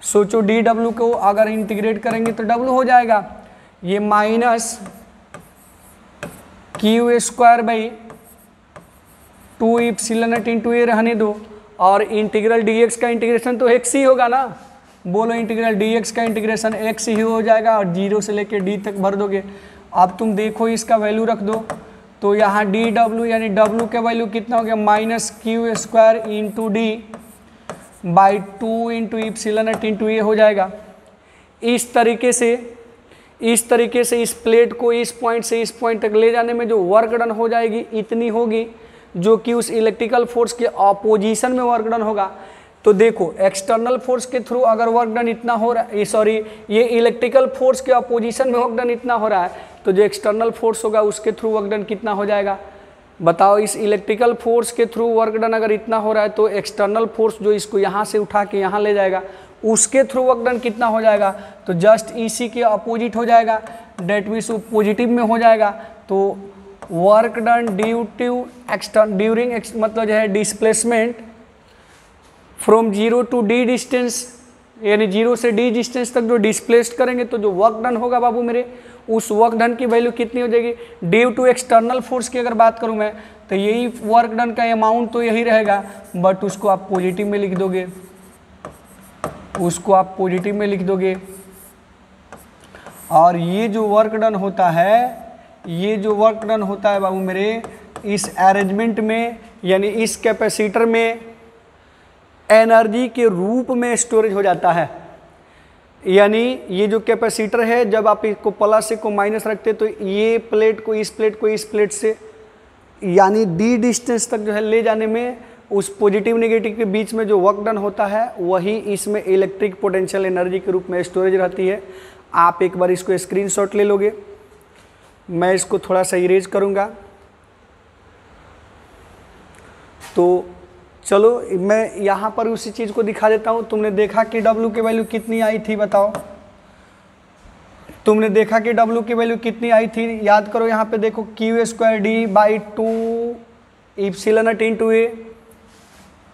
सोचो डी डब्ल्यू को अगर इंटीग्रेट करेंगे तो डब्ल्यू हो जाएगा ये minus Q square by 2 epsilon not into A रहने दो, और इंटीग्रल डी एक्स का इंटीग्रेशन तो एक्स ही होगा ना। बोलो इंटीग्रल डी एक्स का इंटीग्रेशन एक्स ही हो जाएगा और 0 से लेकर डी तक भर दोगे। अब तुम देखो इसका वैल्यू रख दो तो यहाँ डी डब्ल्यू यानी डब्ल्यू का वैल्यू कितना हो गया? Minus Q square into D by 2 into epsilon not into A हो जाएगा। इस तरीके से इस प्लेट को इस पॉइंट से इस पॉइंट तक ले जाने में जो वर्क डन हो जाएगी इतनी होगी, जो कि उस इलेक्ट्रिकल फोर्स के ऑपोजिशन में वर्क डन होगा। तो देखो एक्सटर्नल फोर्स के थ्रू अगर वर्क डन इतना हो रहा है, सॉरी ये इलेक्ट्रिकल फोर्स के ऑपोजिशन में वर्क डन इतना हो रहा है, तो जो एक्सटर्नल फोर्स होगा उसके थ्रू वर्क डन कितना हो जाएगा? बताओ। इस इलेक्ट्रिकल फोर्स के थ्रू वर्क डन अगर इतना हो रहा है तो एक्सटर्नल फोर्स जो इसको यहाँ से उठा के यहाँ ले जाएगा उसके थ्रू वर्क डन कितना हो जाएगा? तो जस्ट इसी के अपोजिट हो जाएगा, डेट मीन्स वो पॉजिटिव में हो जाएगा। तो वर्क डन ड्यूरिंग मतलब जो है displacement from 0 to D distance, यानी 0 से डी डिस्टेंस तक जो डिस्प्लेस्ड करेंगे तो जो वर्क डन होगा बाबू मेरे, उस वर्क डन की वैल्यू कितनी हो जाएगी? ड्यू टू एक्सटर्नल फोर्स की अगर बात करूं मैं तो यही वर्क डन का अमाउंट तो यही रहेगा, बट उसको आप पॉजिटिव में लिख दोगे, उसको आप पॉजिटिव में लिख दोगे। और ये जो वर्क डन होता है, ये जो वर्क डन होता है बाबू मेरे, इस अरेंजमेंट में यानी इस कैपेसिटर में एनर्जी के रूप में स्टोरेज हो जाता है। यानी ये जो कैपेसिटर है, जब आप इसको प्लस से को माइनस रखते तो ये प्लेट को इस प्लेट से यानी डी डिस्टेंस तक जो है ले जाने में उस पॉजिटिव नेगेटिव के बीच में जो वर्क डन होता है वही इसमें इलेक्ट्रिक पोटेंशियल एनर्जी के रूप में स्टोरेज रहती है। आप एक बार इसको स्क्रीनशॉट ले लोगे, मैं इसको थोड़ा सा इरेज करूँगा। तो चलो मैं यहाँ पर उसी चीज़ को दिखा देता हूँ। तुमने देखा कि W की वैल्यू कितनी आई थी, बताओ। तुमने देखा कि W की वैल्यू कितनी आई थी, याद करो। यहाँ पे देखो Q²D/2 epsilon not into A,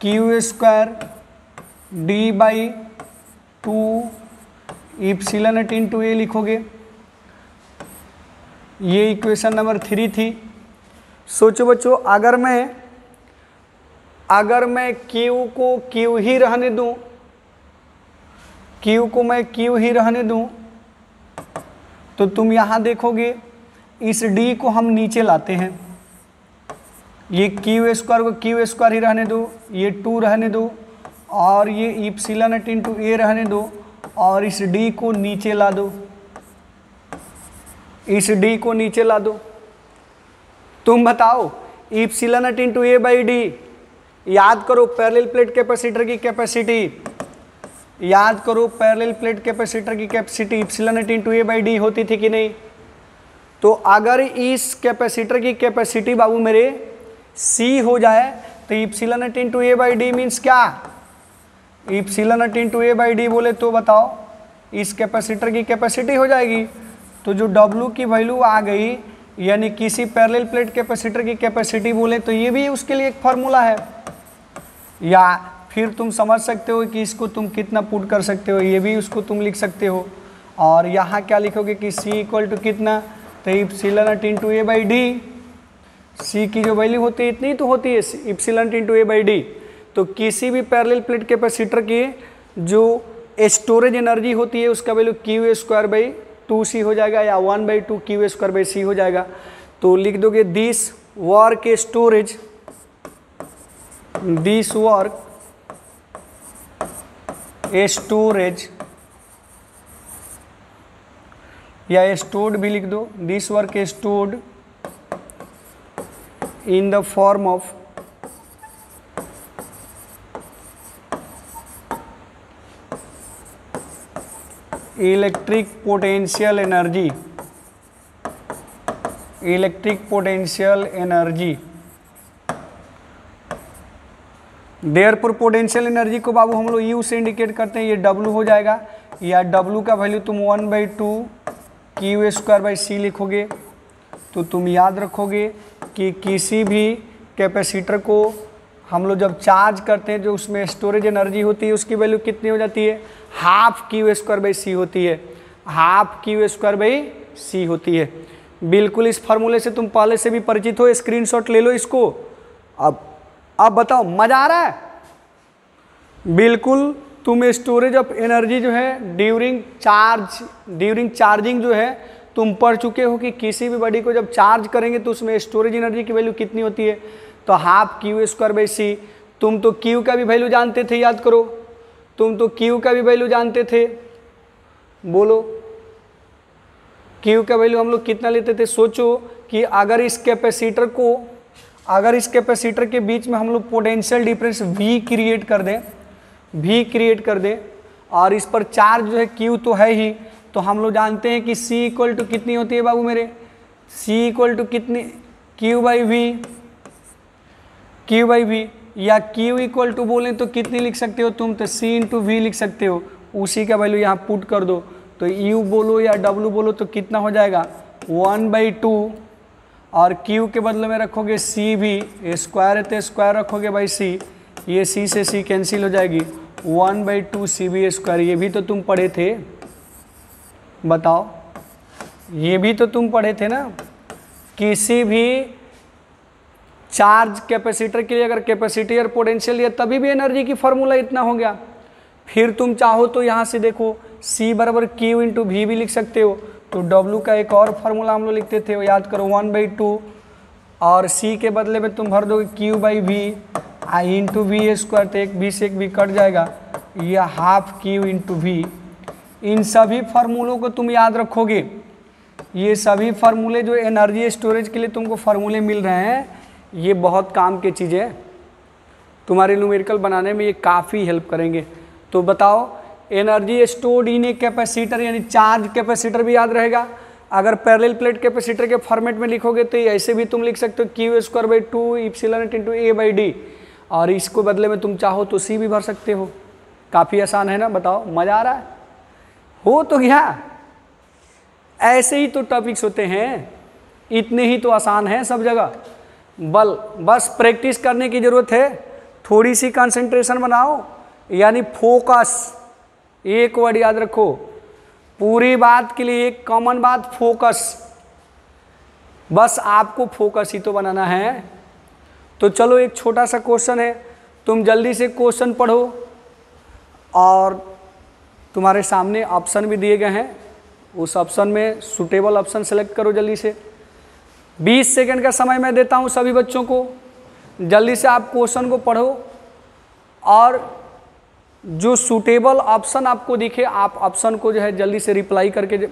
Q²D/2 epsilon not into A लिखोगे। ये इक्वेशन नंबर 3 थी। सोचो बच्चों, अगर मैं Q को Q ही रहने दूं, Q को मैं Q ही रहने दूं, तो तुम यहाँ देखोगे इस D को हम नीचे लाते हैं। ये Q² को Q² ही रहने दो, ये 2 रहने दो, और ये इप्सिलॉन नॉट इंटू ए रहने दो, और इस D को नीचे ला दो, इस D को नीचे ला दो। तुम बताओ इप्सिलॉन नॉट इंटू A/D, याद करो पैरेलल प्लेट कैपेसिटर की कैपेसिटी, याद करो पैरेलल प्लेट कैपेसिटर की capacity epsilon not into A/D होती थी कि नहीं। तो अगर इस कैपेसिटर की कैपेसिटी बाबू मेरे C हो जाए तो epsilon not into A/D means क्या, इप्सिलॉन नॉट इंटू A/D बोले तो बताओ इस कैपेसिटर की कैपेसिटी हो जाएगी। तो जो W की वैल्यू आ गई, यानी किसी पैरेलल प्लेट कैपेसिटर की कैपेसिटी बोले तो ये भी उसके लिए एक फार्मूला है। या फिर तुम समझ सकते हो कि इसको तुम कितना पुट कर सकते हो, ये भी उसको तुम लिख सकते हो। और यहाँ क्या लिखोगे कि C इक्वल टू कितना, तो epsilon not into A/D, C की जो वैल्यू होती है इतनी तो होती है, इप्सिलॉन नॉट इंटू A/D। तो किसी भी पैरेलल प्लेट कैपेसिटर की जो स्टोरेज एनर्जी होती है उसका वैल्यू Q²/2C हो जाएगा, या 1/2 Q²/C हो जाएगा। तो लिख दोगे this work storage, this work storage, या स्टोर्ड भी लिख दो, this work stored in the form of electric potential energy, electric potential energy. Therefore potential energy को बाबू हम लोग U से इंडिकेट करते हैं, ये W हो जाएगा, या W का वैल्यू तुम 1/2 Q²/C लिखोगे। तो तुम याद रखोगे कि किसी भी कैपेसिटर को हम लोग जब चार्ज करते हैं, जो उसमें स्टोरेज एनर्जी होती है उसकी वैल्यू कितनी हो जाती है, हाफ Q²/C होती है, हाफ Q²/C होती है। बिल्कुल इस फार्मूले से तुम पहले से भी परिचित हो, स्क्रीनशॉट ले लो इसको। अब बताओ मजा आ रहा है? बिल्कुल तुम स्टोरेज ऑफ एनर्जी जो है ड्यूरिंग चार्जिंग जो है तुम पढ़ चुके हो कि किसी भी बॉडी को जब चार्ज करेंगे तो उसमें स्टोरेज एनर्जी की वैल्यू कितनी होती है, तो हाफ Q²/C। तुम तो Q का भी वैल्यू जानते थे, याद करो, तुम तो Q का भी वैल्यू जानते थे, बोलो Q का वैल्यू हम लोग कितना लेते थे। सोचो कि अगर इस कैपेसिटर के बीच में हम लोग पोटेंशियल डिफरेंस V क्रिएट कर दें, और इस पर चार्ज जो है Q तो है ही, तो हम लोग जानते हैं कि C इक्वल टू कितनी होती है बाबू मेरे, C इक्वल टू कितनी, Q/V, या Q इक्वल टू बोलें तो कितनी लिख सकते हो तुम, तो C इंटू V लिख सकते हो। उसी का वैल्यू यहाँ पुट कर दो, तो U बोलो या W बोलो तो कितना हो जाएगा 1/2, और Q के बदले में रखोगे CV, स्क्वायर है तो स्क्वायर रखोगे बाई C, ये C से C कैंसिल हो जाएगी, 1/2 CV²। ये भी तो तुम पढ़े थे, बताओ, ये भी तो तुम पढ़े थे ना। किसी भी चार्ज कैपेसिटर के लिए अगर कैपेसिटी और पोटेंशियल है तभी भी एनर्जी की फार्मूला इतना हो गया। फिर तुम चाहो तो यहाँ से देखो C बराबर Q इंटू V भी लिख सकते हो। तो W का एक और फार्मूला हम लोग लिखते थे, याद करो 1/2, और C के बदले में तुम भर दोगे Q/V इंटू V², तो एक V से एक V कट जाएगा, यह हाफ Q इंटू V। इन सभी फार्मूलों को तुम याद रखोगे। ये सभी फार्मूले जो एनर्जी स्टोरेज के लिए तुमको फार्मूले मिल रहे हैं, ये बहुत काम की चीज़ें हैं, तुम्हारे न्यूमेरिकल बनाने में ये काफ़ी हेल्प करेंगे। तो बताओ energy stored in A capacitor, यानी चार्ज कैपेसिटर भी याद रहेगा। अगर पैरेलल प्लेट कैपेसिटर के फॉर्मेट में लिखोगे तो ऐसे भी तुम लिख सकते हो Q²/2 epsilon not into A/D। और इसको बदले में तुम चाहो तो सी भी भर सकते हो। काफ़ी आसान है ना, बताओ मज़ा आ रहा है? हो तो गया। ऐसे ही तो टॉपिक्स होते हैं, इतने ही तो आसान हैं सब जगह। बस प्रैक्टिस करने की ज़रूरत है, थोड़ी सी कंसंट्रेशन बनाओ, यानी फोकस। एक वर्ड याद रखो पूरी बात के लिए, एक कॉमन बात, फोकस। बस आपको फोकस ही तो बनाना है। तो चलो एक छोटा सा क्वेश्चन है, तुम जल्दी से क्वेश्चन पढ़ो और तुम्हारे सामने ऑप्शन भी दिए गए हैं, उस ऑप्शन में सूटेबल ऑप्शन सेलेक्ट करो जल्दी से। 20 सेकंड का समय मैं देता हूं सभी बच्चों को, जल्दी से आप क्वेश्चन को पढ़ो और जो सूटेबल ऑप्शन आपको दिखे आप ऑप्शन को जो है जल्दी से रिप्लाई करके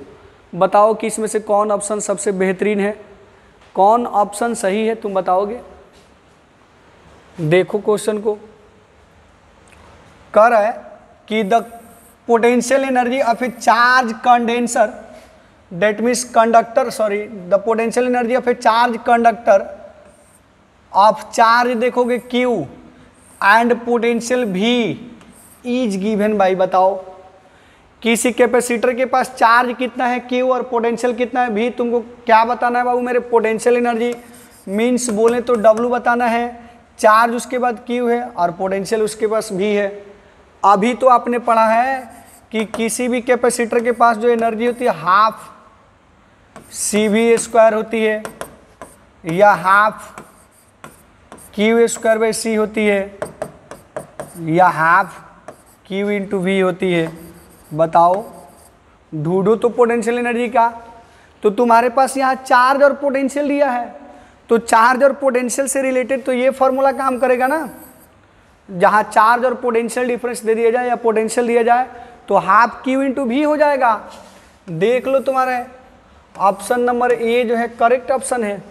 बताओ कि इसमें से कौन ऑप्शन सबसे बेहतरीन है, कौन ऑप्शन सही है, तुम बताओगे। देखो क्वेश्चन को, कह रहा है कि the potential energy of A charge condenser, that means conductor, sorry, the potential energy of A charge conductor of charge देखोगे Q and potential V is given by, बताओ किसी कैपेसिटर के पास चार्ज कितना है Q और पोटेंशियल कितना है V, तुमको क्या बताना है बाबू मेरे? पोटेंशियल एनर्जी मीन्स बोले तो W बताना है, चार्ज उसके बाद Q है और पोटेंशियल उसके पास V है। अभी तो आपने पढ़ा है कि किसी भी कैपेसिटर के पास जो एनर्जी होती है हाफ CV² होती है या हाफ Q² होती है या हाफ Q × V होती है। बताओ, ढूंढो तो पोटेंशियल एनर्जी का। तो तुम्हारे पास यहाँ चार्ज और पोटेंशियल दिया है, तो चार्ज और पोटेंशियल से रिलेटेड तो ये फॉर्मूला काम करेगा ना। जहाँ चार्ज और पोटेंशियल डिफरेंस दे दिया जाए या पोटेंशियल दिया जाए तो हाफ Q × V हो जाएगा। देख लो, तुम्हारे ऑप्शन नंबर ए जो है करेक्ट ऑप्शन है।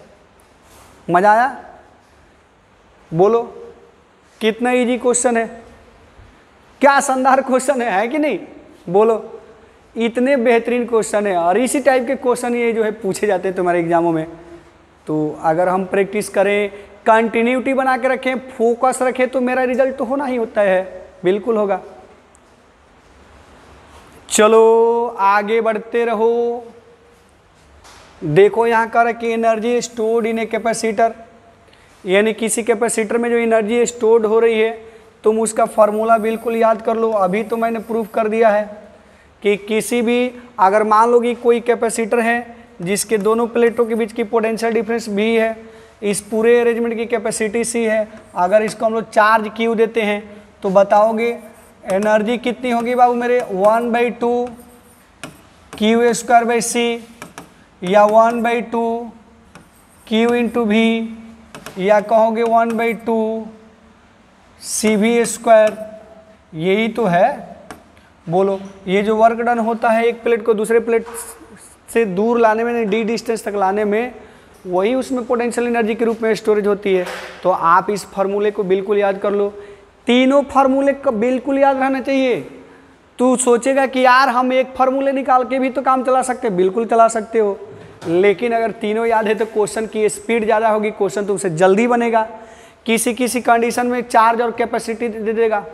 मजा आया? बोलो कितना इजी क्वेश्चन है, क्या शानदार क्वेश्चन है कि नहीं? बोलो, इतने बेहतरीन क्वेश्चन है और इसी टाइप के क्वेश्चन ये जो है पूछे जाते हैं तुम्हारे एग्जामों में। तो अगर हम प्रैक्टिस करें, कंटिन्यूटी बना के रखें, फोकस रखें, तो मेरा रिजल्ट तो होना ही होता है, बिल्कुल होगा। चलो आगे बढ़ते रहो। देखो यहाँ कर कि energy stored in A capacitor, यानी किसी कैपेसिटर में जो एनर्जी स्टोर्ड हो रही है, तुम उसका फार्मूला बिल्कुल याद कर लो। अभी तो मैंने प्रूफ कर दिया है कि किसी भी, अगर मान लो कि कोई कैपेसिटर है जिसके दोनों प्लेटों के बीच की पोटेंशियल डिफरेंस V है, इस पूरे अरेंजमेंट की कैपेसिटी C है, अगर इसको हम लोग चार्ज Q देते हैं तो बताओगे एनर्जी कितनी होगी बाबू मेरे? 1/2 Q² या 1/2 Q × V या कहोगे 1/2 CV²। यही तो है। बोलो, ये जो वर्क डन होता है एक प्लेट को दूसरे प्लेट से दूर लाने में, D डिस्टेंस तक लाने में, वही उसमें पोटेंशियल एनर्जी के रूप में स्टोरेज होती है। तो आप इस फार्मूले को बिल्कुल याद कर लो। तीनों फार्मूले का बिल्कुल याद रहना चाहिए। तू सोचेगा कि यार हम एक फार्मूले निकाल के भी तो काम चला सकते हैं, बिल्कुल चला सकते हो, लेकिन अगर तीनों याद है तो क्वेश्चन की स्पीड ज़्यादा होगी, क्वेश्चन तुमसे जल्दी बनेगा। किसी किसी कंडीशन में चार्ज और कैपेसिटी दे देगा,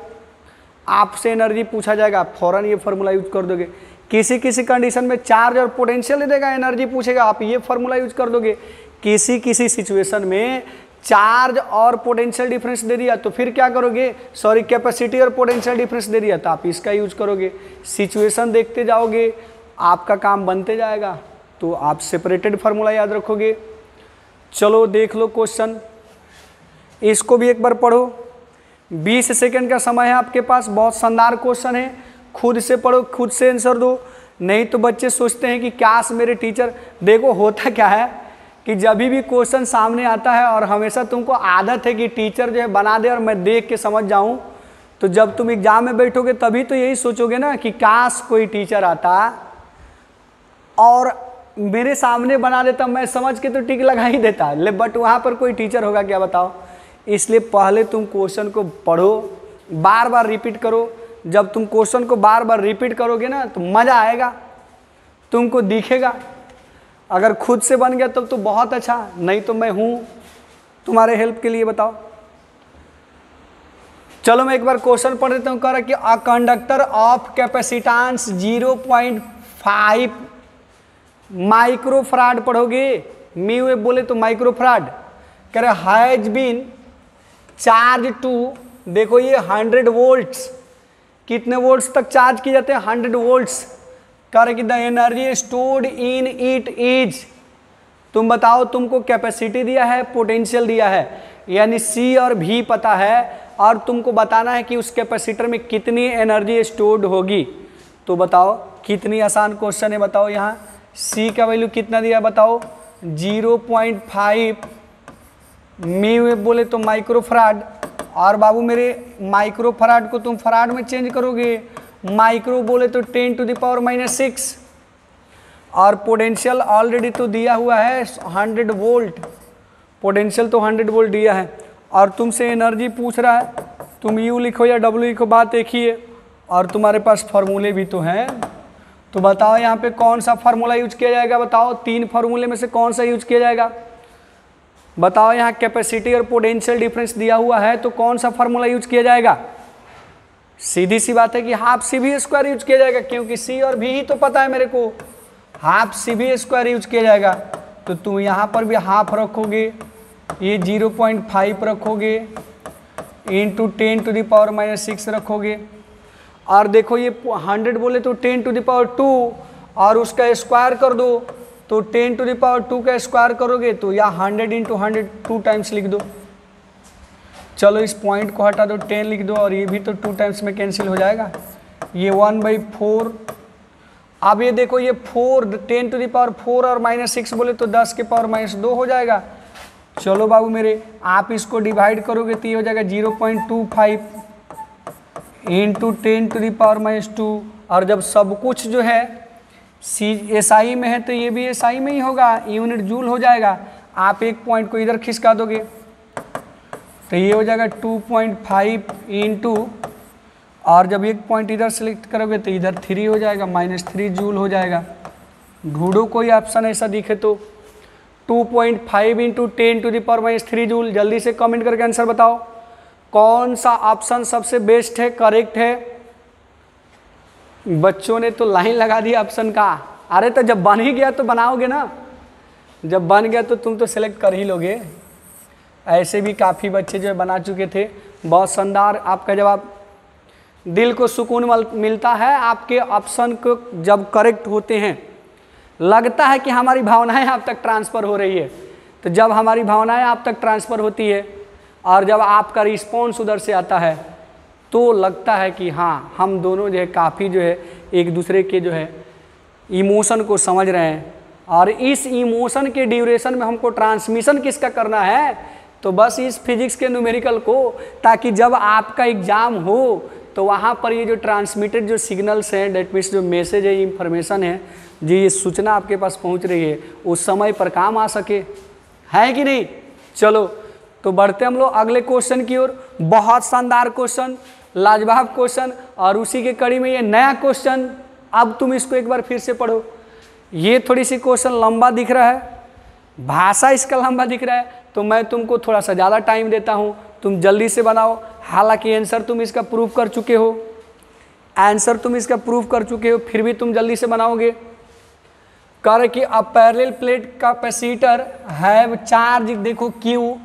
आपसे एनर्जी पूछा जाएगा, फौरन ये फार्मूला यूज कर दोगे। किसी किसी कंडीशन में चार्ज और पोटेंशियल दे देगा, एनर्जी पूछेगा, आप ये फार्मूला यूज कर दोगे। किसी किसी सिचुएशन में चार्ज और पोटेंशियल डिफरेंस दे दिया तो फिर क्या करोगे? सॉरी, कैपेसिटी और पोटेंशियल डिफरेंस दे दिया तो आप इसका यूज करोगे। सिचुएशन देखते जाओगे, आपका काम बनते जाएगा, तो आप सेपरेटेड फार्मूला याद रखोगे। चलो देख लो क्वेश्चन, इसको भी एक बार पढ़ो। 20 सेकंड का समय है आपके पास, बहुत शानदार क्वेश्चन है, खुद से पढ़ो, खुद से आंसर दो। नहीं तो बच्चे सोचते हैं कि काश मेरे टीचर, देखो होता क्या है कि जब भी क्वेश्चन सामने आता है और हमेशा तुमको आदत है कि टीचर जो है बना दे और मैं देख के समझ जाऊं, तो जब तुम एग्जाम में बैठोगे तभी तो यही सोचोगे ना कि काश कोई टीचर आता और मेरे सामने बना देता, मैं समझ के तो टिक लगा ही देता, बट वहाँ पर कोई टीचर होगा क्या, बताओ। इसलिए पहले तुम क्वेश्चन को पढ़ो, बार बार रिपीट करो। जब तुम क्वेश्चन को बार बार रिपीट करोगे ना तो मज़ा आएगा, तुमको दिखेगा। अगर खुद से बन गया तब तो बहुत अच्छा, नहीं तो मैं हूँ तुम्हारे हेल्प के लिए। बताओ चलो मैं एक बार क्वेश्चन पढ़ देता हूँ। कह रहा कि a conductor of capacitance 0.5 microfarad पढ़ोगे, म्यू ए बोले तो माइक्रोफराड। कह रहे हैज बीन चार्ज टू, देखो ये 100 वोल्ट्स, कितने वोल्ट्स तक चार्ज किए जाते हैं 100 वोल्ट्स। कह रहे कि the energy stored in it is, तुम बताओ तुमको कैपेसिटी दिया है, पोटेंशियल दिया है, यानी सी और भी पता है और तुमको बताना है कि उस कैपेसिटर में कितनी एनर्जी स्टोर्ड होगी। तो बताओ कितनी आसान क्वेश्चन है, बताओ यहाँ सी का वैल्यू कितना दिया बताओ 0.5 म्यू बोले तो माइक्रोफराड, और बाबू मेरे माइक्रोफराड को तुम फराड में चेंज करोगे, माइक्रो बोले तो 10⁻⁻⁶, और पोटेंशियल ऑलरेडी तो दिया हुआ है 100 वोल्ट, पोटेंशियल तो 100 वोल्ट दिया है, और तुमसे एनर्जी पूछ रहा है, तुम यू लिखो या डब्ल्यू लिखो बात एक ही है, और तुम्हारे पास फार्मूले भी तो हैं। तो बताओ यहाँ पे कौन सा फार्मूला यूज किया जाएगा, बताओ 3 फार्मूले में से कौन सा यूज किया जाएगा, बताओ यहाँ कैपेसिटी और पोटेंशियल डिफरेंस दिया हुआ है तो कौन सा फार्मूला यूज किया जाएगा। सीधी सी बात है कि हाफ सी भी स्क्वायर यूज किया जाएगा, क्योंकि सी और भी ही तो पता है मेरे को, हाफ सी भी स्क्वायर यूज किया जाएगा। तो तुम यहाँ पर भी हाफ रखोगे, ये 0.5 रखोगे, इंटू 10⁻⁻⁶ रखोगे, और देखो ये 100 बोले तो 10⁻², और उसका स्क्वायर कर दो तो 10⁻² का स्क्वायर करोगे तो या 100 × 100 2 टाइम्स लिख दो। चलो इस पॉइंट को हटा दो, 10 लिख दो, और ये भी तो 2 टाइम्स में कैंसिल हो जाएगा, ये 1/4। अब ये देखो ये 4 10⁻⁴ और -6 बोले तो 10⁻⁻² हो जाएगा। चलो बाबू मेरे आप इसको डिवाइड करोगे तो ये हो जाएगा 0.25 इंटू 10⁻², और जब सब कुछ जो है SI में है तो ये भी SI में ही होगा, यूनिट जूल हो जाएगा। आप एक पॉइंट को इधर खिसका दोगे तो ये हो जाएगा 2.5 इंटू, और जब एक पॉइंट इधर सेलेक्ट करोगे तो इधर 3 हो जाएगा, -3 जूल हो जाएगा। ढूंढो कोई ऑप्शन ऐसा दिखे तो। 2.5 इंटू 10⁻³ जूल, जल्दी से कमेंट करके आंसर बताओ कौन सा ऑप्शन सबसे बेस्ट है, करेक्ट है। बच्चों ने तो लाइन लगा दी ऑप्शन का। अरे तो जब बन ही गया तो बनाओगे ना, जब बन गया तो तुम तो सिलेक्ट कर ही लोगे। ऐसे भी काफ़ी बच्चे जो बना चुके थे। बहुत शानदार आपका जवाब, दिल को सुकून मिलता है आपके ऑप्शन को जब करेक्ट होते हैं। लगता है कि हमारी भावनाएं आप तक ट्रांसफ़र हो रही है, तो जब हमारी भावनाएं आप तक ट्रांसफ़र होती है और जब आपका रिस्पॉन्स उधर से आता है तो लगता है कि हाँ हम दोनों जो है काफ़ी जो है एक दूसरे के जो है इमोशन को समझ रहे हैं, और इस इमोशन के ड्यूरेशन में हमको ट्रांसमिशन किसका करना है, तो बस इस फिजिक्स के न्यूमेरिकल को, ताकि जब आपका एग्ज़ाम हो तो वहाँ पर ये जो ट्रांसमिटेड जो सिग्नल्स हैं, डेट मीन्स जो मैसेज है, इंफॉर्मेशन है, जो ये सूचना आपके पास पहुँच रही है, उस समय पर काम आ सके, है कि नहीं। चलो तो बढ़ते हम लोग अगले क्वेश्चन की ओर। बहुत शानदार क्वेश्चन, लाजवाब क्वेश्चन, और उसी के कड़ी में ये नया क्वेश्चन। अब तुम इसको एक बार फिर से पढ़ो। ये थोड़ी सी क्वेश्चन लंबा दिख रहा है, भाषा इसका लंबा दिख रहा है, तो मैं तुमको थोड़ा सा ज़्यादा टाइम देता हूँ, तुम जल्दी से बनाओ। हालांकि आंसर तुम इसका प्रूव कर चुके हो, आंसर तुम इसका प्रूव कर चुके हो, फिर भी तुम जल्दी से बनाओगे। कह रहे कि a parallel plate capacitor have charge, देखो Q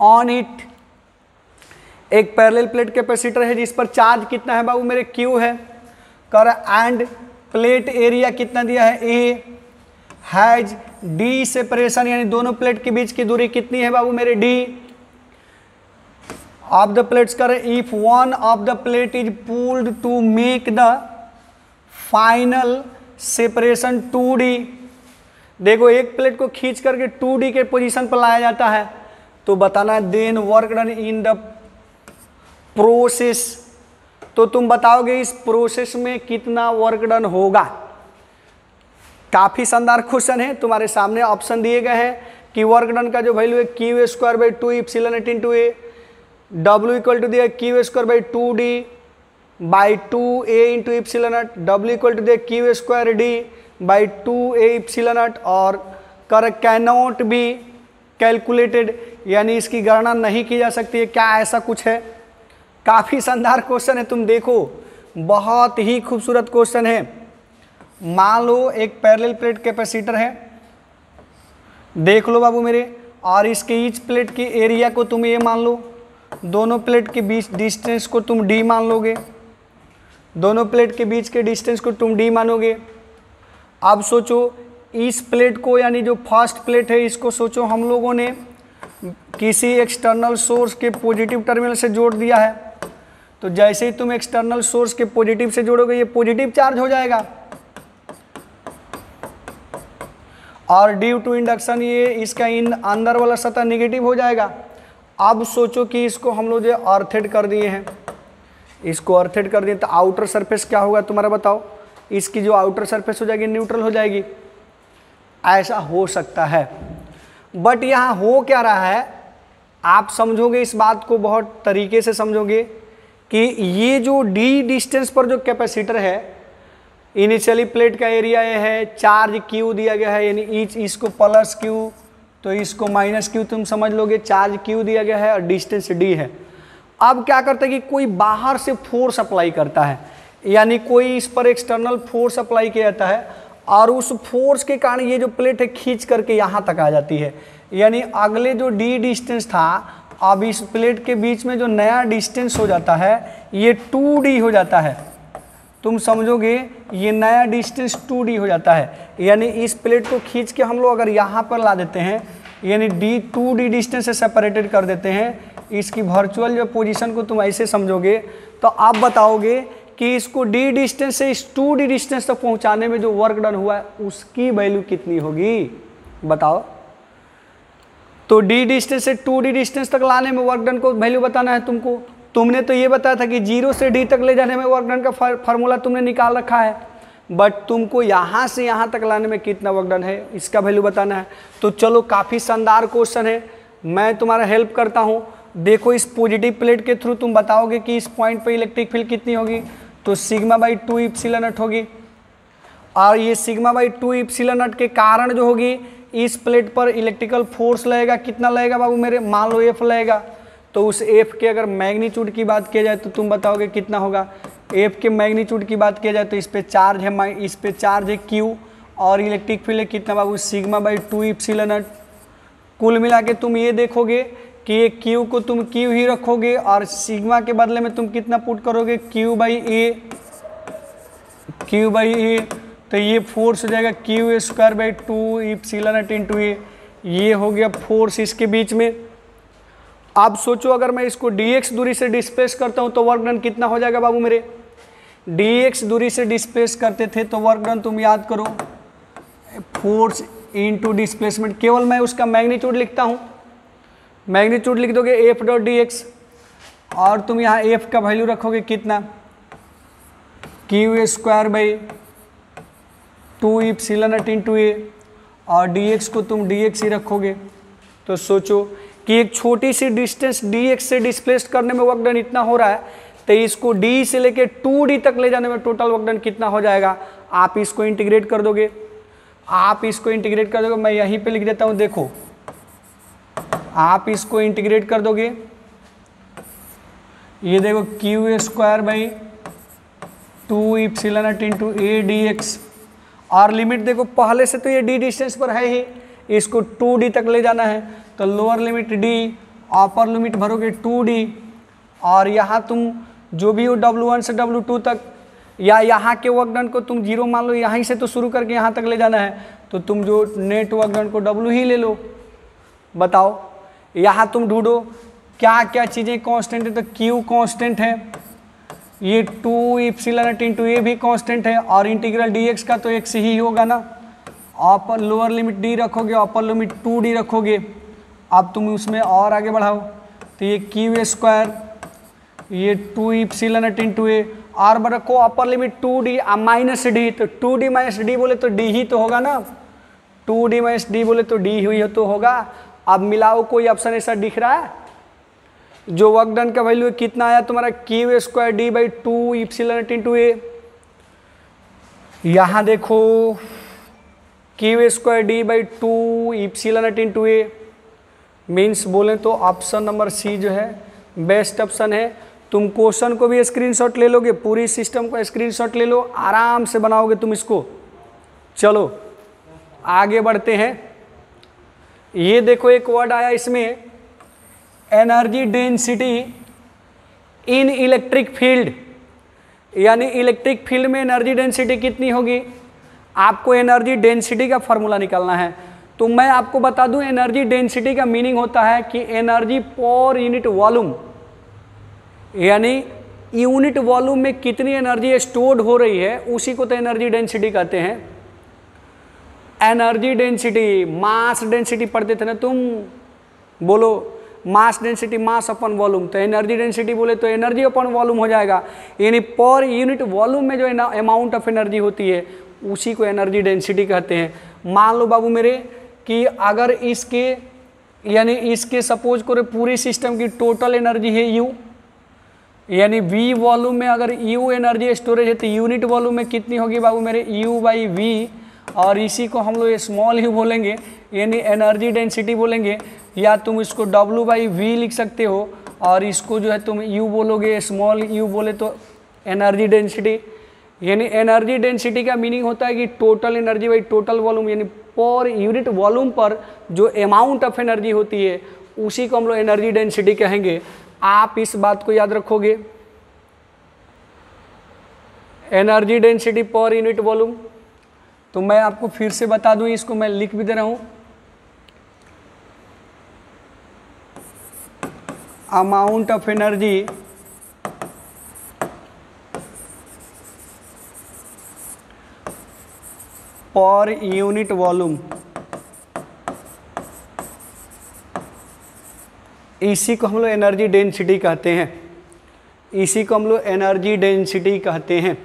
ऑन इट, एक पैरेलल प्लेट कैपेसिटर है जिस पर चार्ज कितना है बाबू मेरे Q है। कह रहा एंड प्लेट एरिया कितना दिया है A, हैज D सेपरेशन, यानी दोनों प्लेट के बीच की दूरी कितनी है बाबू मेरे D ऑफ द प्लेट्स। कर if one of the plate is pulled to make the final separation 2D, देखो एक प्लेट को खींच करके 2D के पोजीशन पर लाया जाता है, तो बताना है then work done in the process, तो तुम बताओगे इस प्रोसेस में कितना वर्क डन होगा। काफ़ी शानदार क्वेश्चन है, तुम्हारे सामने ऑप्शन दिए गए हैं कि वर्क डन का जो वैल्यू है Q² 2ε into A, W equal to दिया Q² 2D by 2A into ε0, W equal to दिया Q² D बाई 2A ε0, और कर कैनॉट बी कैलकुलेटेड, यानी इसकी गणना नहीं की जा सकती है। क्या ऐसा कुछ है? काफ़ी शानदार क्वेश्चन है, तुम देखो बहुत ही खूबसूरत क्वेश्चन है। मान लो एक पैरेलल प्लेट कैपेसिटर है, देख लो बाबू मेरे, और इसके ईच प्लेट की एरिया को तुम ये मान लो, दोनों प्लेट के बीच डिस्टेंस को तुम डी मान लोगे, दोनों प्लेट के बीच के डिस्टेंस को तुम डी मानोगे। अब सोचो इस प्लेट को, यानी जो फर्स्ट प्लेट है इसको सोचो हम लोगों ने किसी एक्सटर्नल सोर्स के पॉजिटिव टर्मिनल से जोड़ दिया है, तो जैसे ही तुम एक्सटर्नल सोर्स के पॉजिटिव से जोड़ोगे ये पॉजिटिव चार्ज हो जाएगा, और ड्यू टू इंडक्शन ये इसका अंदर वाला सतह निगेटिव हो जाएगा। अब सोचो कि इसको हम लोग जो अर्थेड कर दिए हैं, इसको अर्थेड कर दिए तो आउटर सरफेस क्या होगा तुम्हारा बताओ, इसकी जो आउटर सरफेस हो जाएगी न्यूट्रल हो जाएगी। ऐसा हो सकता है, बट यहाँ हो क्या रहा है, आप समझोगे इस बात को बहुत तरीके से समझोगे कि ये जो डी डिस्टेंस पर जो कैपेसिटर है, इनिशियली प्लेट का एरिया ये है, चार्ज क्यू दिया गया है, यानी इसको प्लस क्यू तो इसको माइनस क्यू तुम समझ लोगे, चार्ज क्यू दिया गया है और डिस्टेंस डी है। अब क्या करता है कि कोई बाहर से फोर्स अप्लाई करता है, यानी कोई इस पर एक्सटर्नल फोर्स अप्लाई किया जाता है और उस फोर्स के कारण ये जो प्लेट है खींच करके यहाँ तक आ जाती है, यानी अगले जो डी डिस्टेंस था अब इस प्लेट के बीच में जो नया डिस्टेंस हो जाता है ये 2d हो जाता है। तुम समझोगे ये नया डिस्टेंस 2d हो जाता है, यानी इस प्लेट को खींच के हम लोग अगर यहाँ पर ला देते हैं, यानी 2d डिस्टेंस से सेपरेटेड कर देते हैं, इसकी वर्चुअल जो पोजीशन को तुम ऐसे समझोगे तो आप बताओगे कि इसको d डिस्टेंस से इस 2d डिस्टेंस तक पहुँचाने में जो वर्क डन हुआ है उसकी वैल्यू कितनी होगी बताओ। तो d डिस्टेंस से 2d डिस्टेंस तक लाने में वर्क डन को वैल्यू बताना है तुमको। तुमने तो ये बताया था कि 0 से d तक ले जाने में वर्क डन का फार्मूला तुमने निकाल रखा है, बट तुमको यहाँ से यहाँ तक लाने में कितना वर्क डन है इसका वैल्यू बताना है। तो चलो काफ़ी शानदार क्वेश्चन है, मैं तुम्हारा हेल्प करता हूँ। देखो इस पॉजिटिव प्लेट के थ्रू तुम बताओगे कि इस पॉइंट पे इलेक्ट्रिक फील्ड कितनी होगी, तो σ/2 एप्सिलॉन नॉट होगी, और ये σ/2 एप्सिलॉन नॉट के कारण जो होगी इस प्लेट पर इलेक्ट्रिकल फोर्स लगेगा, कितना लगेगा बाबू मेरे, मान लो F लगेगा, तो उस F के अगर मैग्नीट्यूड की बात किया जाए तो तुम बताओगे कितना होगा। F के मैग्नीट्यूड की बात किया जाए तो इस पे चार्ज है, इस पे चार्ज है Q, और इलेक्ट्रिक फील्ड है कितना बाबू, σ/2 एप्सिलॉन नॉट। कुल मिला के तुम ये देखोगे कि ये Q को तुम Q ही रखोगे और सिग्मा के बदले में तुम कितना पुट करोगे, Q/A, तो ये फोर्स हो जाएगा Q² epsilon not into A, ये हो गया फोर्स इसके बीच में। अब सोचो अगर मैं इसको dx दूरी से डिस्प्लेस करता हूँ तो वर्क डन कितना हो जाएगा बाबू मेरे, dx दूरी से डिस्प्लेस करते थे तो वर्क डन तुम याद करो फोर्स इनटू डिस्प्लेसमेंट, केवल मैं उसका मैग्नीट्यूड लिखता हूँ, मैग्नीट्यूड लिख दोगे F.dx, और तुम यहाँ F का वैल्यू रखोगे कितना, Q² epsilon not into A, और dx को तुम dx ही रखोगे। तो सोचो कि एक छोटी सी डिस्टेंस dx से डिस्प्लेस करने में वर्क डन इतना हो रहा है, तो इसको d से लेके 2d तक ले जाने में टोटल वर्क डन कितना हो जाएगा। आप इसको इंटीग्रेट कर दोगे, मैं यहीं पे लिख देता हूँ, देखो आप इसको इंटीग्रेट कर दोगे, ये देखो Q²/2 epsilon not into A dx, और लिमिट देखो पहले से तो ये d डिस्टेंस पर है ही, इसको 2d तक ले जाना है, तो lower limit d, upper limit भरोगे 2d, और यहाँ तुम जो भी हो W1 से W2 तक, या यहाँ के वर्क डन को तुम 0 मान लो, यहीं से तो शुरू करके यहाँ तक ले जाना है, तो तुम जो नेट वर्क डन को W ही ले लो। बताओ यहाँ तुम ढूंढो क्या क्या चीज़ें कांस्टेंट है, तो Q कांस्टेंट है, ये 2 एप्सिलॉन नॉट इंटू A भी कांस्टेंट है, और इंटीग्रल dx का तो x ही होगा ना। अपर लोअर लिमिट d रखोगे, अपर लिमिट 2d रखोगे। अब तुम उसमें और आगे बढ़ाओ तो ये Q², ये 2 एप्सिलॉन नॉट इंटू A, और रखो upper limit 2d minus d, तो 2d माइनस d बोले तो d ही तो होगा ना, 2d माइनस d बोले तो d ही तो होगा। अब मिलाओ कोई ऑप्शन ऐसा दिख रहा है जो वर्क डन का वैल्यू कितना आया तुम्हारा, Q²d/2 epsilon not into A। यहाँ देखो Q²d/2 epsilon not into A, means बोले तो ऑप्शन नंबर सी जो है बेस्ट ऑप्शन है। तुम क्वेश्चन को भी स्क्रीनशॉट ले लोगे, पूरी सिस्टम को स्क्रीनशॉट ले लो, आराम से बनाओगे तुम इसको। चलो आगे बढ़ते हैं। ये देखो एक वर्ड आया इसमें, एनर्जी डेंसिटी इन इलेक्ट्रिक फील्ड, यानी इलेक्ट्रिक फील्ड में एनर्जी डेंसिटी कितनी होगी। आपको एनर्जी डेंसिटी का फॉर्मूला निकालना है। तो मैं आपको बता दूं, एनर्जी डेंसिटी का मीनिंग होता है कि एनर्जी पर यूनिट वॉल्यूम, यानी यूनिट वॉल्यूम में कितनी एनर्जी स्टोर्ड हो रही है, उसी को तो एनर्जी डेंसिटी कहते हैं। एनर्जी डेंसिटी, मास डेंसिटी पढ़ते थे ना तुम, बोलो मास डेंसिटी, मास अपन वॉल्यूम, तो एनर्जी डेंसिटी बोले तो एनर्जी अपन वॉल्यूम हो जाएगा, यानी पर यूनिट वॉल्यूम में जो अमाउंट ऑफ एनर्जी होती है उसी को एनर्जी डेंसिटी कहते हैं। मान लो बाबू मेरे कि अगर इसके, यानी इसके सपोज करो पूरी सिस्टम की टोटल एनर्जी है U, यानी V वॉल्यूम में अगर U एनर्जी स्टोरेज है तो यूनिट वॉल्यूम में कितनी होगी बाबू मेरे, U/V, और इसी को हम लोग स्मॉल u बोलेंगे, यानी एनर्जी डेंसिटी बोलेंगे, या तुम इसको W/V लिख सकते हो, और इसको जो है तुम U बोलोगे, स्मॉल u बोले तो एनर्जी डेंसिटी। यानी एनर्जी डेंसिटी का मीनिंग होता है कि total energy by total volume, यानी पर यूनिट वॉल्यूम पर जो अमाउंट ऑफ एनर्जी होती है उसी को हम लोग एनर्जी डेंसिटी कहेंगे। आप इस बात को याद रखोगे, energy density per unit volume. तो मैं आपको फिर से बता दूं, इसको मैं लिख भी दे रहा हूं, amount of energy per unit volume, इसी को हम लोग एनर्जी डेंसिटी कहते हैं, इसी को हम लोग एनर्जी डेंसिटी कहते हैं।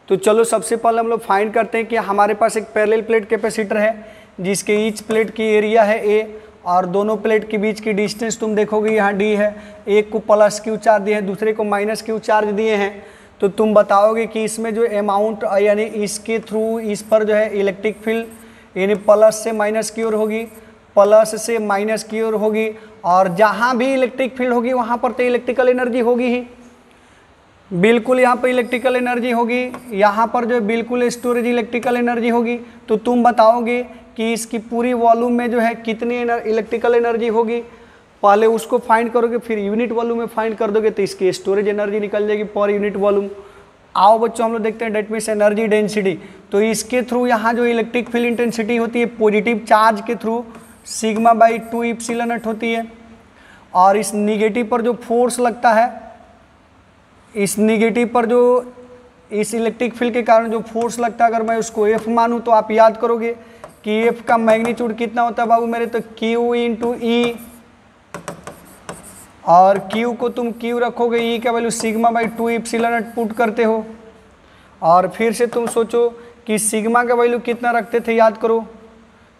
तो चलो सबसे पहले हम लोग फाइंड करते हैं कि हमारे पास एक पैरेलल प्लेट कैपेसिटर है जिसके ईच प्लेट की एरिया है A, और दोनों प्लेट के बीच की डिस्टेंस तुम देखोगे यहाँ D है, एक को प्लस Q चार्ज दिए हैं, दूसरे को माइनस Q चार्ज दिए हैं। तो तुम बताओगे कि इसमें जो अमाउंट, यानी इसके थ्रू इस पर जो है इलेक्ट्रिक फील्ड यानी प्लस से माइनस की ओर होगी, प्लस से माइनस की ओर होगी, और जहाँ भी इलेक्ट्रिक फील्ड होगी वहाँ पर तो इलेक्ट्रिकल एनर्जी होगी ही, बिल्कुल यहाँ पर इलेक्ट्रिकल एनर्जी होगी, यहाँ पर जो बिल्कुल स्टोरेज इलेक्ट्रिकल एनर्जी होगी। तो तुम बताओगे कि इसकी पूरी वॉल्यूम में जो है कितनी इलेक्ट्रिकल एनर्जी होगी, पहले उसको फाइंड करोगे, फिर यूनिट वॉल्यूम में फाइंड कर दोगे तो इसकी स्टोरेज एनर्जी निकल जाएगी पर यूनिट वॉल्यूम। आओ बच्चों हम लोग देखते हैं डेट मीन्स एनर्जी डेंसिटी। तो इसके थ्रू यहाँ जो इलेक्ट्रिक फील्ड इंटेंसिटी होती है पॉजिटिव चार्ज के थ्रू σ/2 एप्सिलॉन नॉट होती है, और इस निगेटिव पर जो फोर्स लगता है, इस निगेटिव पर जो इस इलेक्ट्रिक फील्ड के कारण जो फोर्स लगता है, अगर मैं उसको F मानूँ तो आप याद करोगे कि F का मैग्नीट्यूड कितना होता है बाबू मेरे, तो Q × E, और Q को तुम Q रखोगे, E का वैल्यू σ/2 एप्सिलॉन नॉट पुट करते हो, और फिर से तुम सोचो कि सिग्मा का वैल्यू कितना रखते थे, याद करो,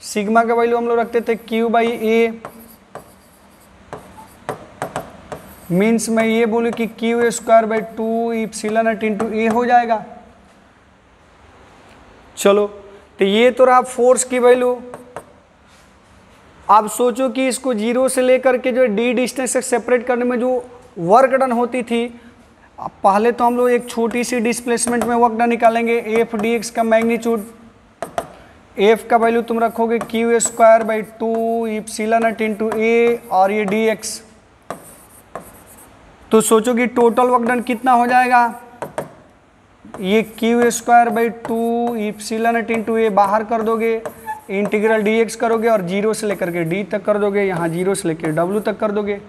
सिग्मा का वैल्यू हम लोग रखते थे Q/A, मीन्स मैं ये बोलूँ कि Q²/2 epsilon not into A हो जाएगा। चलो तो ये तो रहा फोर्स की वैल्यू। अब सोचो कि इसको 0 से लेकर के जो D डिस्टेंस से सेपरेट करने में जो वर्क डन होती थी, पहले तो हम लोग एक छोटी सी डिस्प्लेसमेंट में वर्क डन निकालेंगे, F dx का मैग्नीट्यूड, F का वैल्यू तुम रखोगे Q²/2 epsilon not into A, और ये dx। तो सोचो कि टोटल वर्क डन कितना हो जाएगा, ये Q²/2 epsilon not into A बाहर कर दोगे, इंटीग्रल dx करोगे और 0 से लेकर के D तक कर दोगे, यहाँ 0 से लेकर W तक कर दोगे।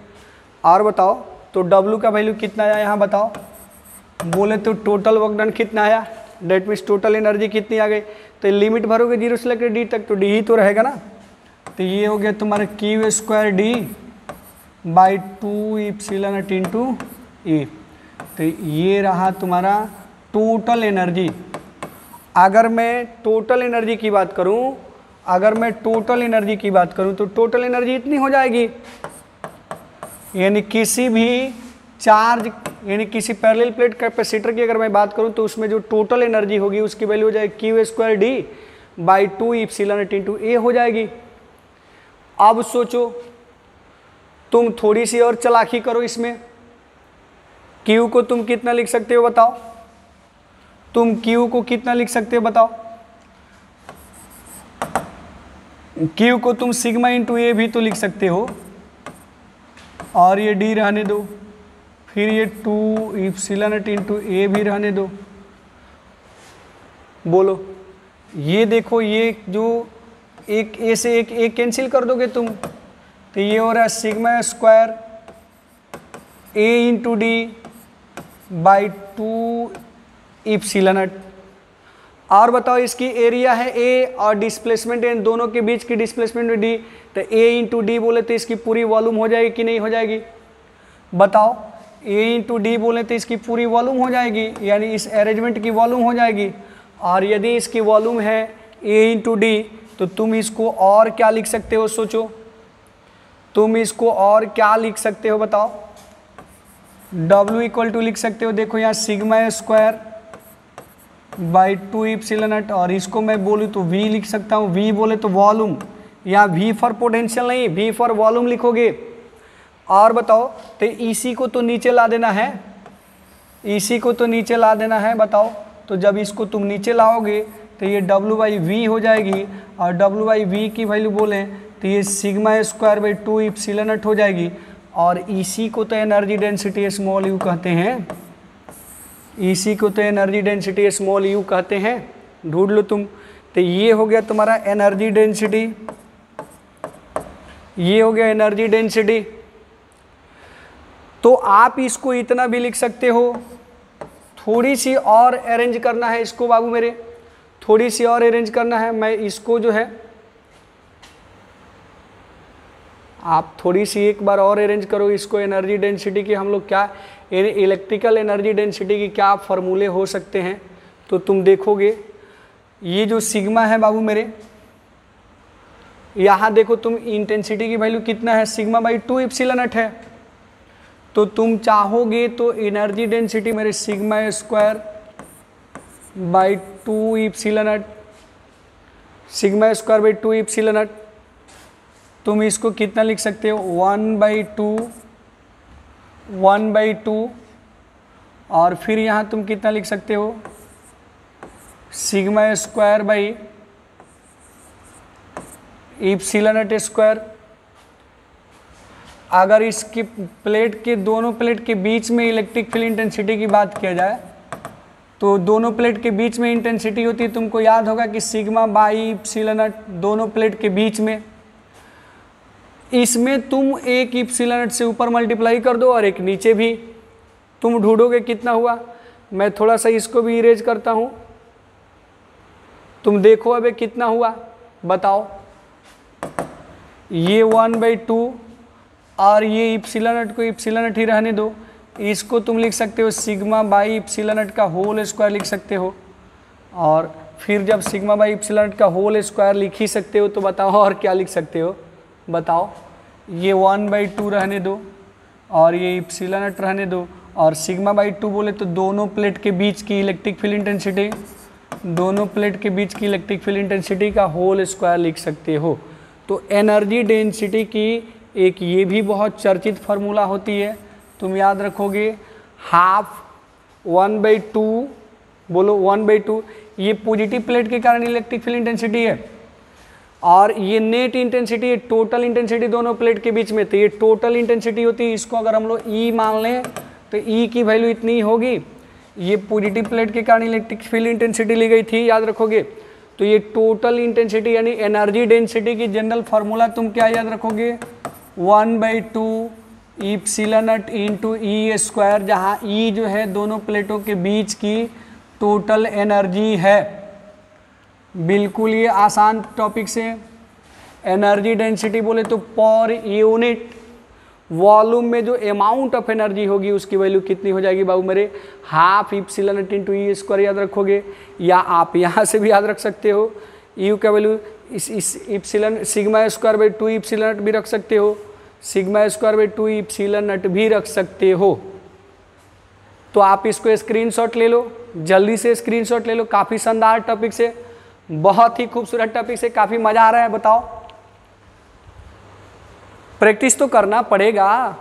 और बताओ तो W का वैल्यू कितना आया यहाँ बताओ, बोले तो टोटल वर्क डन कितना आया, डेट मीन्स टोटल एनर्जी कितनी आ गई। तो लिमिट भरोगे 0 से लेकर D तक तो D ही तो रहेगा ना। तो ये हो गया तुम्हारा Q²D/2 epsilon not into A। तो ये रहा तुम्हारा टोटल एनर्जी। अगर मैं टोटल एनर्जी की बात करूं, तो टोटल एनर्जी इतनी हो जाएगी, यानी किसी भी चार्ज, यानी किसी पैरेलल प्लेट कैपेसिटर की अगर मैं बात करूं तो उसमें जो टोटल एनर्जी होगी उसकी वैल्यू हो जाएगी Q²D/2 epsilon not into A हो जाएगी। अब सोचो तुम थोड़ी सी और चालाकी करो इसमें, क्यू को तुम कितना लिख सकते हो बताओ, तुम क्यू को कितना लिख सकते हो बताओ। क्यू को तुम सिग्मा इंटू ए भी तो लिख सकते हो, और ये डी रहने दो, फिर ये 2 इप्सिलॉन नॉट इंटू ए भी रहने दो। बोलो, ये देखो, ये जो एक ए से एक कैंसिल कर दोगे तुम, तो ये हो रहा है sigma square A into D by 2 epsilon not. और बताओ, इसकी एरिया है ए और डिस्प्लेसमेंट इन दोनों के बीच की डिस्प्लेसमेंट डी, तो ए इंटू डी बोले तो इसकी पूरी वॉल्यूम हो जाएगी कि नहीं हो जाएगी बताओ। ए इंटू डी बोले तो इसकी पूरी वॉल्यूम हो जाएगी, यानी इस अरेंजमेंट की वॉल्यूम हो जाएगी। और यदि इसकी वॉल्यूम है ए इंटू डी, तो तुम इसको और क्या लिख सकते हो, सोचो तुम इसको और क्या लिख सकते हो बताओ। W इक्वल टू लिख सकते हो, देखो यहाँ sigma square by 2 epsilon not, और इसको मैं बोलूँ तो V लिख सकता हूँ। V बोले तो वॉल्यूम, यहाँ V फॉर पोटेंशियल नहीं, V फॉर वॉल्यूम लिखोगे। और बताओ, तो इसी को तो नीचे ला देना है, इसी को तो नीचे ला देना है बताओ। तो जब इसको तुम नीचे लाओगे तो ये W/V हो जाएगी, और W/V की वैल्यू बोलें तो ये sigma square by 2 epsilon not हो जाएगी। और इसी को तो एनर्जी डेंसिटी स्मॉल यू कहते हैं, इसी को तो एनर्जी डेंसिटी स्मॉल यू कहते हैं, ढूंढ लो तुम। तो ये हो गया तुम्हारा एनर्जी डेंसिटी, ये हो गया एनर्जी डेंसिटी। तो आप इसको इतना भी लिख सकते हो, थोड़ी सी और अरेंज करना है इसको बाबू मेरे, थोड़ी सी और अरेंज करना है। मैं इसको जो है, आप थोड़ी सी एक बार और अरेंज करो इसको। एनर्जी डेंसिटी की हम लोग क्या, इलेक्ट्रिकल एनर्जी डेंसिटी की क्या फॉर्मूले हो सकते हैं, तो तुम देखोगे ये जो सिग्मा है बाबू मेरे, यहाँ देखो तुम इंटेंसिटी की वैल्यू कितना है, सिग्मा बाई 2 इप्सिलॉन नॉट है। तो तुम चाहोगे तो एनर्जी डेंसिटी मेरे sigma square by 2 epsilon not, sigma square by 2 epsilon not, तुम इसको कितना लिख सकते हो 1/2, और फिर यहाँ तुम कितना लिख सकते हो sigma square by epsilon not square. अगर इसकी प्लेट के, दोनों प्लेट के बीच में इलेक्ट्रिक फील्ड इंटेंसिटी की बात किया जाए, तो दोनों प्लेट के बीच में इंटेंसिटी होती है, तुमको याद होगा कि सिग्मा बाई इप्सिलॉन नॉट, दोनों प्लेट के बीच में। इसमें तुम एक इप्सिलॉन नॉट से ऊपर मल्टीप्लाई कर दो और एक नीचे भी, तुम ढूंढोगे कितना हुआ। मैं थोड़ा सा इसको भी इरेज करता हूँ, तुम देखो अबे कितना हुआ बताओ। ये 1/2 और ये इप्सिलॉन नॉट को इप्सिलॉन नॉट ही रहने दो, इसको तुम लिख सकते हो सिग्मा बाई इप्सिलॉन नॉट का होल स्क्वायर लिख सकते हो। और फिर जब सिग्मा बाई इप्सिलॉन नॉट का होल स्क्वायर लिख ही सकते हो, तो बताओ और क्या लिख सकते हो बताओ। ये 1/2 रहने दो और ये इप्सिलॉन नॉट रहने दो, और सिग्मा बाई 2 बोले तो दोनों प्लेट के बीच की इलेक्ट्रिक फील्ड इंटेंसिटी, दोनों प्लेट के बीच की इलेक्ट्रिक फील्ड इंटेंसिटी का होल स्क्वायर लिख सकते हो। तो एनर्जी डेंसिटी की एक ये भी बहुत चर्चित फार्मूला होती है, तुम याद रखोगे, हाफ 1/2, बोलो 1/2, ये पॉजिटिव प्लेट के कारण इलेक्ट्रिक फील्ड इंटेंसिटी है, और ये नेट इंटेंसिटी है, टोटल इंटेंसिटी दोनों प्लेट के बीच में, तो ये टोटल इंटेंसिटी होती है। इसको अगर हम लोग ई मान लें तो ई की वैल्यू इतनी होगी। ये पॉजिटिव प्लेट के कारण इलेक्ट्रिक फील्ड इंटेंसिटी ली गई थी, याद रखोगे। तो ये टोटल इंटेंसिटी यानी एनर्जी डेंसिटी की जनरल फार्मूला तुम क्या याद रखोगे, 1/2 epsilon not into E square, जहाँ ई जो है दोनों प्लेटों के बीच की टोटल एनर्जी है। बिल्कुल ये आसान टॉपिक से। एनर्जी डेंसिटी बोले तो पर यूनिट वॉल्यूम में जो अमाउंट ऑफ एनर्जी होगी उसकी वैल्यू कितनी हो जाएगी बाबू मेरे, half epsilon not into E square याद रखोगे, या आप यहाँ से भी याद रख सकते हो यू का वैल्यू इस epsilon sigma square by 2 epsilon not भी रख सकते हो, sigma square by 2 epsilon not भी रख सकते हो। तो आप इसको स्क्रीनशॉट ले लो, जल्दी से स्क्रीनशॉट ले लो। काफ़ी शानदार टॉपिक से, बहुत ही खूबसूरत टॉपिक से, काफ़ी मज़ा आ रहा है। बताओ, प्रैक्टिस तो करना पड़ेगा,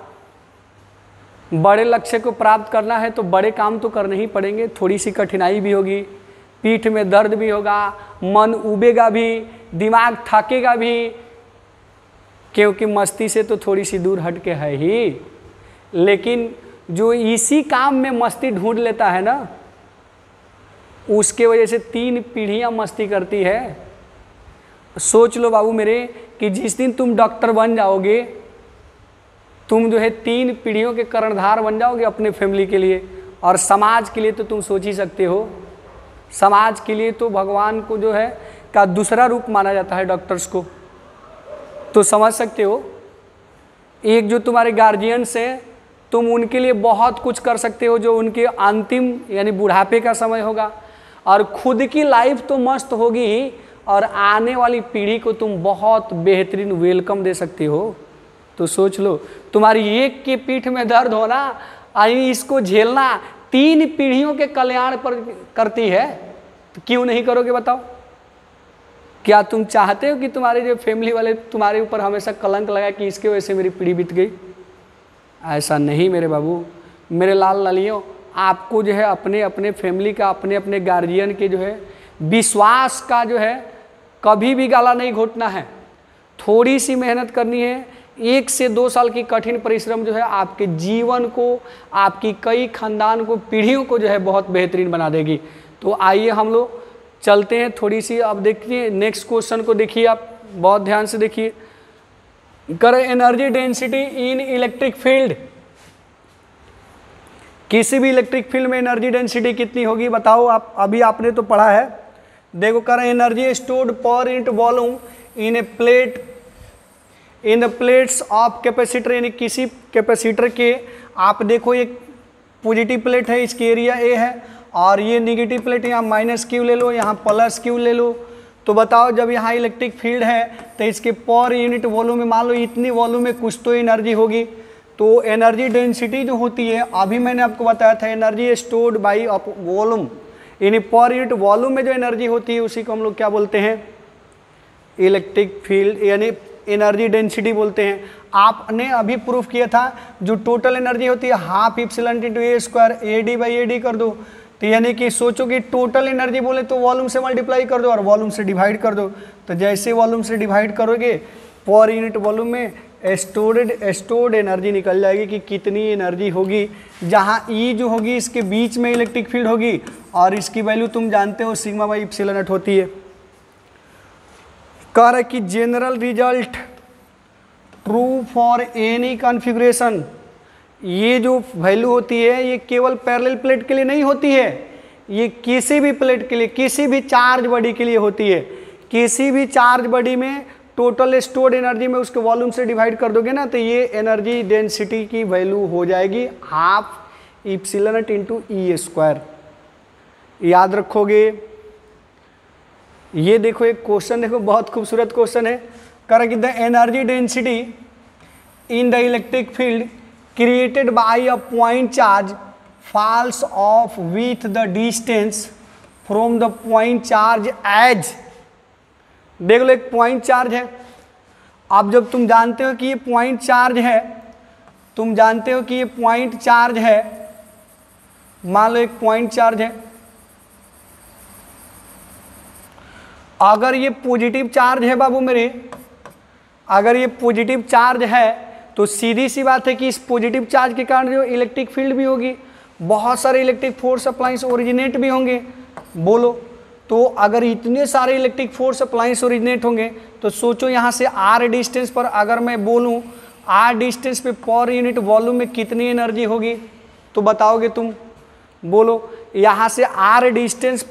बड़े लक्ष्य को प्राप्त करना है तो बड़े काम तो करने ही पड़ेंगे, थोड़ी सी कठिनाई भी होगी, पीठ में दर्द भी होगा, मन उबेगा भी, दिमाग थकेगा भी, क्योंकि मस्ती से तो थोड़ी सी दूर हट के है ही। लेकिन जो इसी काम में मस्ती ढूंढ लेता है ना, उसके वजह से 3 पीढ़ियां मस्ती करती है। सोच लो बाबू मेरे कि जिस दिन तुम डॉक्टर बन जाओगे, तुम जो है 3 पीढ़ियों के कर्णधार बन जाओगे अपने फैमिली के लिए, और समाज के लिए तो तुम सोच ही सकते हो। समाज के लिए तो भगवान को जो है का दूसरा रूप माना जाता है डॉक्टर्स को, तो समझ सकते हो। एक जो तुम्हारे गार्जियंस हैं, तुम उनके लिए बहुत कुछ कर सकते हो, जो उनके अंतिम यानी बुढ़ापे का समय होगा, और खुद की लाइफ तो मस्त होगी ही, और आने वाली पीढ़ी को तुम बहुत बेहतरीन वेलकम दे सकते हो। तो सोच लो, तुम्हारी एक की पीठ में दर्द होना, इसको झेलना 3 पीढ़ियों के कल्याण पर करती है, तो क्यों नहीं करोगे बताओ? क्या तुम चाहते हो कि तुम्हारे जो फैमिली वाले तुम्हारे ऊपर हमेशा कलंक लगाए कि इसके वजह से मेरी पीढ़ी बीत गई? ऐसा नहीं मेरे बाबू, मेरे लाल लालियों। आपको जो है अपने अपने फैमिली का, अपने अपने गार्जियन के जो है विश्वास का जो है कभी भी गाला नहीं घोटना है। थोड़ी सी मेहनत करनी है, 1 से 2 साल की कठिन परिश्रम जो है आपके जीवन को, आपकी कई खानदान को, पीढ़ियों को जो है बहुत बेहतरीन बना देगी। तो आइए हम लोग चलते हैं थोड़ी सी। अब देखिए नेक्स्ट क्वेश्चन को देखिए, आप बहुत ध्यान से देखिए। कर एनर्जी डेंसिटी इन इलेक्ट्रिक फील्ड, किसी भी इलेक्ट्रिक फील्ड में एनर्जी डेंसिटी कितनी होगी बताओ आप? अभी आपने तो पढ़ा है, देखो। कर energy stored per unit volume in A plate in the plates of capacitor, यानी किसी कैपेसिटर के, आप देखो एक पॉजिटिव प्लेट है, इसकी एरिया ए है, और ये निगेटिव प्लेट, यहाँ -Q ले लो, यहाँ +Q ले लो। तो बताओ जब यहाँ इलेक्ट्रिक फील्ड है तो इसके पर यूनिट वॉल्यूम में, मान लो इतनी वॉल्यूम में कुछ तो एनर्जी होगी। तो एनर्जी डेंसिटी जो होती है, अभी मैंने आपको बताया था, एनर्जी स्टोर्ड बाई वॉल्यूम, यानी पर यूनिट वॉल्यूम में जो एनर्जी होती है उसी को हम लोग क्या बोलते हैं? इलेक्ट्रिक फील्ड यानी एनर्जी डेंसिटी बोलते हैं। आपने अभी प्रूफ किया था जो टोटल एनर्जी होती है ½ एप्सिलॉन × a² AD/AD कर दो। तो यानी कि सोचो कि टोटल एनर्जी बोले तो वॉल्यूम से मल्टीप्लाई कर दो और वॉल्यूम से डिवाइड कर दो। तो जैसे वॉल्यूम से डिवाइड करोगे पर यूनिट वॉल्यूम में स्टोर्ड एनर्जी निकल जाएगी कि कितनी एनर्जी होगी, जहाँ ई जो होगी इसके बीच में इलेक्ट्रिक फील्ड होगी, और इसकी वैल्यू तुम जानते हो σ/ε0 होती है। कह रहा है कि general result true for any configuration, ये जो वैल्यू होती है ये केवल पैरेलल प्लेट के लिए नहीं होती है, ये किसी भी प्लेट के लिए, किसी भी चार्ज बॉडी के लिए होती है। किसी भी चार्ज बॉडी में टोटल स्टोर्ड एनर्जी में उसके वॉल्यूम से डिवाइड कर दोगे ना, तो ये एनर्जी डेंसिटी की वैल्यू हो जाएगी ½ ε0 × E²। याद रखोगे। ये देखो एक क्वेश्चन, देखो बहुत खूबसूरत क्वेश्चन है। कह कि the energy density in the electric field created by a point charge falls off with the distance from the point charge as, देख लो एक पॉइंट चार्ज है। अब जब तुम जानते हो कि ये पॉइंट चार्ज है, तुम जानते हो कि ये पॉइंट चार्ज है, मान लो एक पॉइंट चार्ज है, अगर ये पॉजिटिव चार्ज है बाबू मेरे, अगर ये पॉजिटिव चार्ज है तो सीधी सी बात है कि इस पॉजिटिव चार्ज के कारण जो इलेक्ट्रिक फील्ड भी होगी, बहुत सारे इलेक्ट्रिक फोर्स अप्लाइंस ओरिजिनेट भी होंगे। बोलो तो अगर इतने सारे इलेक्ट्रिक फोर्स अप्लाइंस ओरिजिनेट होंगे तो सोचो यहाँ से r डिस्टेंस पर अगर मैं बोलूँ r डिस्टेंस पे पर यूनिट वॉल्यूम में कितनी एनर्जी होगी, तो बताओगे तुम? बोलो यहाँ से r डिस्टेंस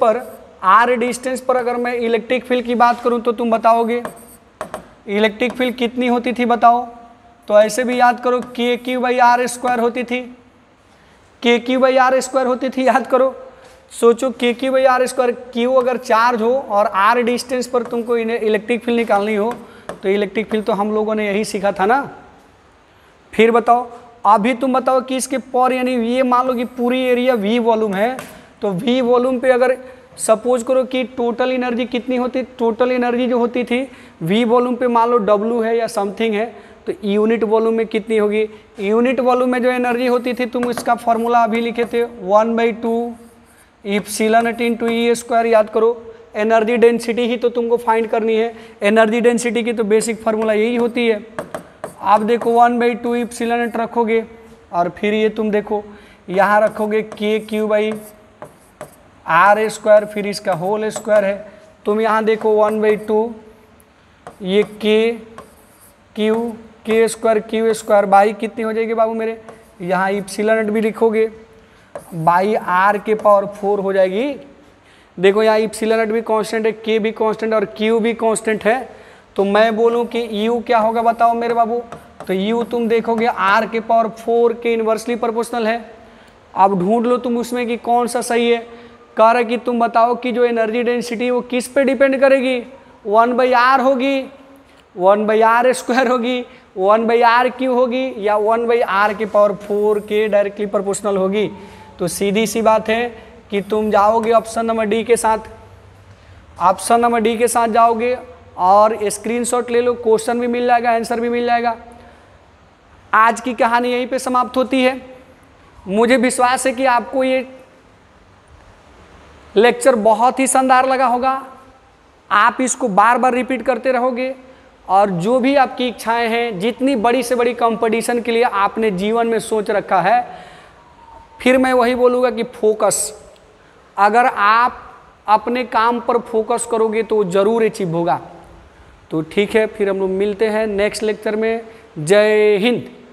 पर अगर मैं इलेक्ट्रिक फील्ड की बात करूँ तो तुम बताओगे इलेक्ट्रिक फील्ड कितनी होती थी बताओ? तो ऐसे भी याद करो, KQ/r² होती थी, KQ/r² होती थी, याद करो। सोचो KQ/r², Q अगर चार्ज हो और r डिस्टेंस पर तुमको इलेक्ट्रिक फील्ड निकालनी हो, तो इलेक्ट्रिक फील्ड तो हम लोगों ने यही सीखा था ना। फिर बताओ, अभी तुम बताओ कि इसके पर, यानी ये मान लो कि पूरी एरिया V वॉल्यूम है, तो V वॉल्यूम पे अगर सपोज करो कि टोटल एनर्जी कितनी होती, टोटल एनर्जी जो होती थी V वॉल्यूम पे मान लो W है या समथिंग है, तो यूनिट वॉल्यूम में कितनी होगी? यूनिट वॉल्यूम में जो एनर्जी होती थी, तुम इसका फॉर्मूला अभी लिखे थे 1/2 epsilon not into E square. याद करो, एनर्जी डेंसिटी ही तो तुमको फाइंड करनी है। एनर्जी डेंसिटी की तो बेसिक फार्मूला यही होती है। आप देखो 1/2 एप्सिलॉन नॉट रखोगे और फिर ये तुम देखो यहाँ रखोगे KQ/R², फिर इसका होल स्क्वायर है। तुम यहाँ देखो 1/2 ये K² बाई कितनी हो जाएगी बाबू मेरे? यहाँ एप्सिलॉन नॉट भी लिखोगे बाई R के पावर 4 हो जाएगी। देखो यहाँ एप्सिलॉन नॉट भी कांस्टेंट है, K भी कांस्टेंट और Q भी कांस्टेंट है। तो मैं बोलूँ कि U क्या होगा बताओ मेरे बाबू? तो U तुम देखोगे R के पावर 4 के इन्वर्सली प्रोपोर्शनल है। अब ढूंढ लो तुम उसमें कि कौन सा सही है। कह रहा कि तुम बताओ कि जो एनर्जी डेंसिटी वो किस पे डिपेंड करेगी? 1/R होगी, 1/R² होगी, 1/RQ होगी, या 1/R के पावर 4 के डायरेक्टली प्रोपोर्शनल होगी। तो सीधी सी बात है कि तुम जाओगे ऑप्शन नंबर डी के साथ, ऑप्शन नंबर डी के साथ जाओगे और स्क्रीनशॉट ले लो, क्वेश्चन भी मिल जाएगा, आंसर भी मिल जाएगा। आज की कहानी यहीं पे समाप्त होती है। मुझे विश्वास है कि आपको ये लेक्चर बहुत ही शानदार लगा होगा। आप इसको बार बार रिपीट करते रहोगे और जो भी आपकी इच्छाएं हैं, जितनी बड़ी से बड़ी कंपटीशन के लिए आपने जीवन में सोच रखा है, फिर मैं वही बोलूँगा कि फोकस। अगर आप अपने काम पर फोकस करोगे तो ज़रूर अचीव होगा। तो ठीक है, फिर हम लोग मिलते हैं नेक्स्ट लेक्चर में। जय हिंद।